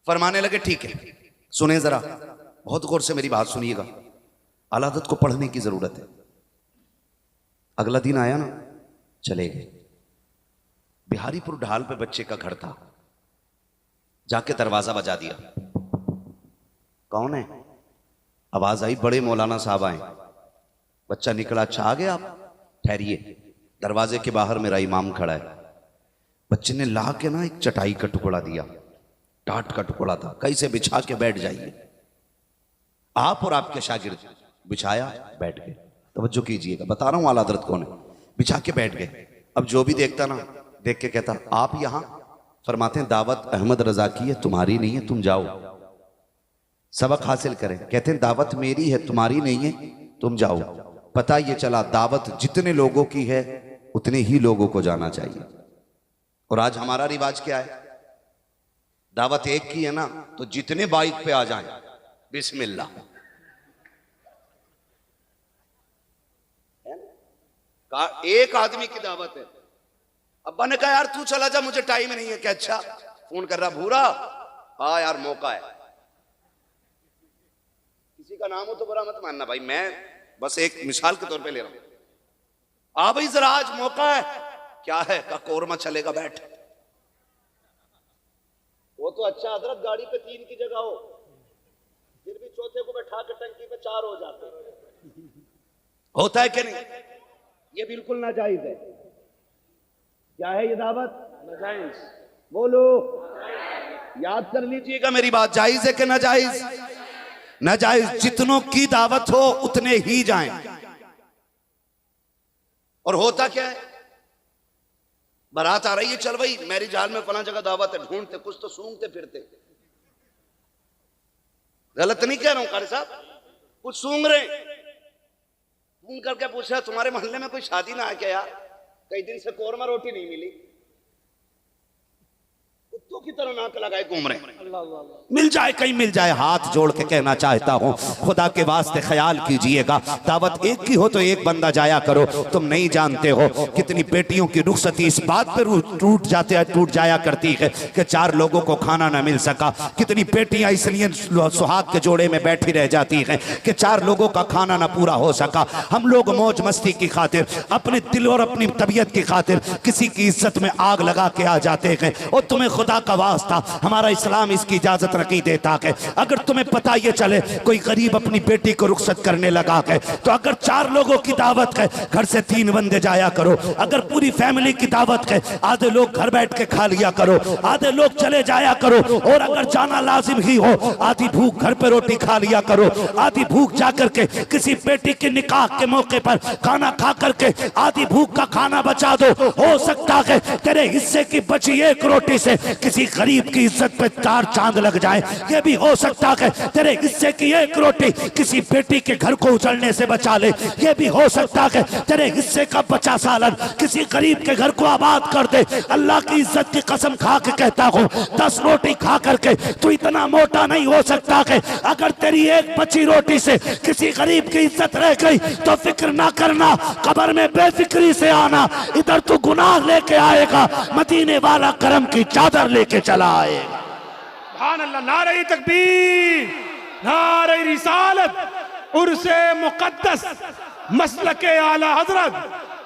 फरमाने लगे ठीक है। सुने जरा, बहुत गौर से मेरी बात सुनिएगा। आला हज़रत को पढ़ने की जरूरत है। अगला दिन आया ना, चले गए। बिहारीपुर ढाल पे बच्चे का घर था, जाके दरवाजा बजा दिया। कौन है? आवाज आई, बड़े मौलाना साहब आए। बच्चा निकला, अच्छा आ गए आप, ठहरिए। दरवाजे के बाहर मेरा इमाम खड़ा है। बच्चे ने ला के ना एक चटाई का टुकड़ा दिया, टाट का टुकड़ा था, कहीं से बिछा के बैठ जाइए, आप और आपके शागिर्द। बिछाया, बैठ गए। तवज्जो कीजिएगा, बता रहा हूं आला हज़रत कौन है। बिछा के बैठ गए। अब जो भी देखता ना, देख के कहता, आप यहां? फरमाते हैं, दावत अहमद रजा की है, तुम्हारी नहीं है, तुम जाओ सबक हासिल करें। कहते हैं, दावत मेरी है, तुम्हारी नहीं है, तुम जाओ। पता ये चला, दावत जितने लोगों की है उतने ही लोगों को जाना चाहिए। और आज हमारा रिवाज क्या है? दावत एक की है ना, तो जितने बाइक पे आ जाएं, बिस्मिल्लाह। एक आदमी की दावत है। अब्बा ने कहा, यार तू चला जा, मुझे टाइम नहीं है। क्या? अच्छा। फोन कर रहा, भूरा हाँ यार मौका है। किसी का नाम हो तो बुरा मत मानना भाई, मैं बस एक मिसाल के तौर पे ले रहा हूं। भाई जरा आज मौका है। क्या है? का कोरमा चलेगा, बैठ। वो तो अच्छा हजरत, गाड़ी पे 3 की जगह हो, फिर भी चौथे को बैठा के टंकी पे 4 हो जाते। होता है कि नहीं? ये बिल्कुल नाजायज है। क्या है ये दावत? नाजायज। बोलो, याद कर लीजिएगा मेरी बात। जायज है कि नाजायज? नाजायज। जितनों की दावत हो उतने ही जाएं। और होता क्या है, बारात आ रही है, चल भाई मैरिज हॉल में फला जगह दावत है, ढूंढते कुछ तो सूंघते फिरते। गलत नहीं कह रहा हूं कारी साहब, कुछ सूंघ रहे। फोन करके पूछा, तुम्हारे मोहल्ले में कोई शादी ना है क्या यार? कई दिन से कोरमा रोटी नहीं मिली। कुत्तों की तरह नाक लगाए घूम रहे। मिल जाए कहीं मिल जाए। हाथ जोड़ के कहना चाहता हूं, खुदा के वास्ते ख्याल कीजिएगा, दावत एक की हो तो एक बंदा जाया करो। तुम नहीं जानते हो कितनी बेटियों की रुखसती इस बात पर टूट जाया करती है कि 4 लोगों को खाना ना मिल सका। कितनी बेटियां इसलिए सुहाग के जोड़े में बैठी रह जाती हैं कि 4 लोगों का खाना ना पूरा हो सका। हम लोग मौज मस्ती की खातिर, अपने दिल और अपनी तबीयत की खातिर किसी की इज्जत में आग लगा के आ जाते हैं। और तुम्हें खुदा का वास्ता, हमारा इस्लाम इसकी इजाजत नहीं देता है। अगर तुम्हें पता ये चले कोई गरीब अपनी बेटी को रुखसत करने लगा है, तो अगर 4 लोगों की दावत है, घर से 3 बंदे जाया करो। अगर पूरी फैमिली की दावत है, आधे लोग घर बैठ के खा लिया करो, आधे लोग चले जाया करो। और अगर जाना लाजिम ही हो, आधी भूख घर पे रोटी खा लिया करो, आधी भूख जाकर के किसी बेटी के निकाह के मौके पर खाना खा करके आधी भूख का खाना बचा दो। हो सकता है तेरे हिस्से की बची 1 रोटी से किसी गरीब की इज्जत पे 4 चांद लग जाए। ये भी हो सकता है तेरे हिस्से की 1 रोटी किसी बेटी के घर को उजड़ने से बचा ले। ये भी हो सकता है तेरे हिस्से का 50 सालन किसी गरीब के घर को आबाद कर दे। अल्लाह की इज्जत की कसम खा के कहता हूँ, 10 रोटी खा करके तू इतना मोटा नहीं हो सकता है। अगर तेरी 1 बची रोटी से किसी गरीब की इज्जत रह गई तो फिक्र ना करना, कब्र में बेफिक्री से आना। इधर तू गुनाह लेके आएगा, मदीने वाला करम की चादर लेके चला आएगा। सुभान अल्लाह। नारे तकबीर, नारे रिसालत, उर्से मुकद्दस, मसलके आला हजरत,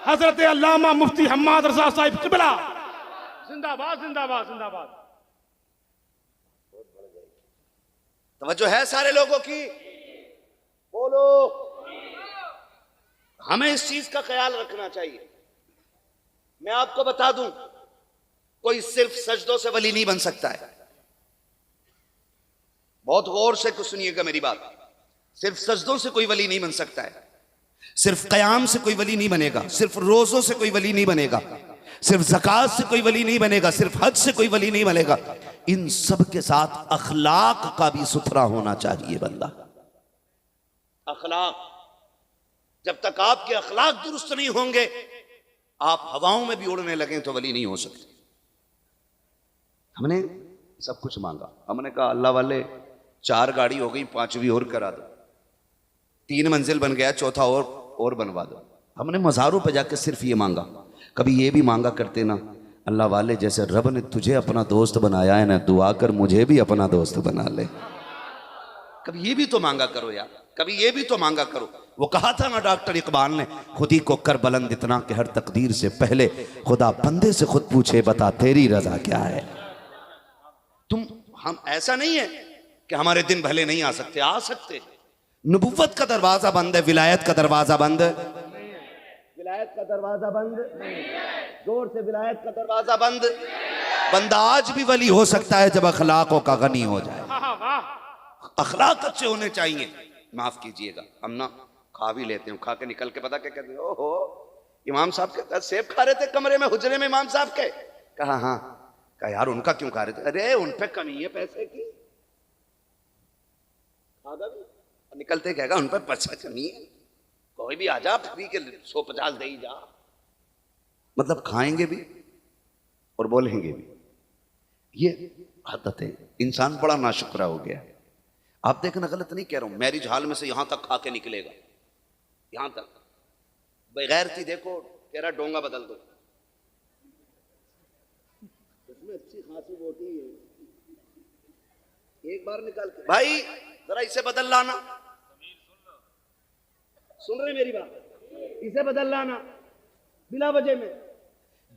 हजरत अल्लामा मुफ्ती हम्माद रजा साहिब किबला जिंदाबाद जिंदाबाद जिंदाबाद। तवज्जो है सारे लोगों की? बोलो। हमें इस चीज का ख्याल रखना चाहिए। मैं आपको बता दूं, कोई सिर्फ सजदों से वली नहीं बन सकता है। बहुत गौर से कुछ सुनिएगा मेरी बात। सिर्फ सजदों से कोई वली नहीं बन सकता है, सिर्फ कयाम से कोई वली नहीं बनेगा, सिर्फ रोजों से कोई वली नहीं बनेगा, सिर्फ ज़कात से कोई वली नहीं बनेगा, सिर्फ हज से कोई वली नहीं बनेगा। इन सब के साथ अखलाक का भी सुथरा होना चाहिए बंदा। अखलाक, जब तक आपके अखलाक दुरुस्त नहीं होंगे, आप हवाओं में भी उड़ने लगे तो वली नहीं हो सकते। हमने सब कुछ मांगा, हमने कहा अल्लाह वाले 4 गाड़ी हो गई, 5वीं और करा दो, 3 मंजिल बन गया, 4था और बनवा दो। हमने मज़ारों पे जाके सिर्फ ये मांगा। कभी ये भी मांगा करते ना, अल्लाह वाले जैसे रब ने तुझे अपना दोस्त बनाया है ना, दुआ कर मुझे भी अपना दोस्त बना ले। कभी ये भी तो मांगा करो यार। कभी ये भी तो मांगा करो। वो कहा था ना डॉक्टर इकबाल ने, खुदी को कर बुलंद इतना कि हर तकदीर से पहले खुदा बंदे से खुद पूछे बता तेरी रजा क्या है। हम ऐसा नहीं है कि हमारे दिन भले नहीं आ सकते, आ सकते। नबुव्वत का दरवाजा बंद है, विलायत का दरवाजा बंद है। विलायत का दरवाजा बंद, जोर से विलायत का दरवाजा बंद। बंदा आज भी वली हो सकता है जब अखलाकों का गनी हो जाए। अखलाक अच्छे होने चाहिए। माफ कीजिएगा, हम ना खा भी लेते हैं, खा के निकल के पता क्या कहते हैं, ओहो इमाम साहब के सेब खा रहे थे कमरे में, हुजरे में इमाम साहब के। कहा हाँ, कहा यार उनका क्यों खा रहे थे? अरे उन पे कमी है पैसे की, खागा भी और निकलते कहेगा उन पे पैसा कमी है, कोई भी आ जा फ्री के 150 दे ही जा। मतलब खाएंगे भी और बोलेंगे भी। ये आदतें, इंसान बड़ा नाशुक्रा हो गया। आप देखना, गलत नहीं कह रहा हूं, मैरिज हॉल में से यहां तक खा के निकलेगा, यहां तक बगैर थी। देखो कह रहा डोंगा बदल दो, उसमें अच्छी खासी बोटी है, एक बार निकाल के भाई जरा इसे बदल लाना। सुन रहे मेरी बात? इसे बदल लाना बिना वजह में।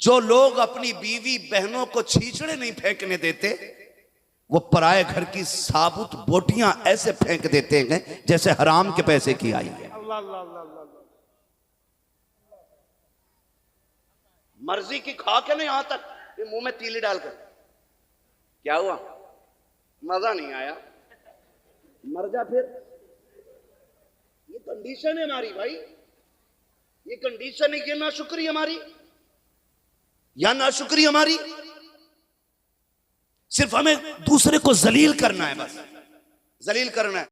जो लोग अपनी बीवी बहनों को छींचड़े नहीं फेंकने देते, वो पराए घर की साबुत बोटियां ऐसे फेंक देते हैं जैसे हराम के पैसे की आई है। मर्जी की खा के ना यहां तक कि मुंह में तीली डालकर। क्या हुआ? मजा नहीं आया, मर जा फिर। ये कंडीशन है हमारी भाई, ये कंडीशन है। ये नाशुक्री हमारी, या नाशुक्री हमारी। सिर्फ हमें दूसरे को जलील करना है, बस जलील करना है।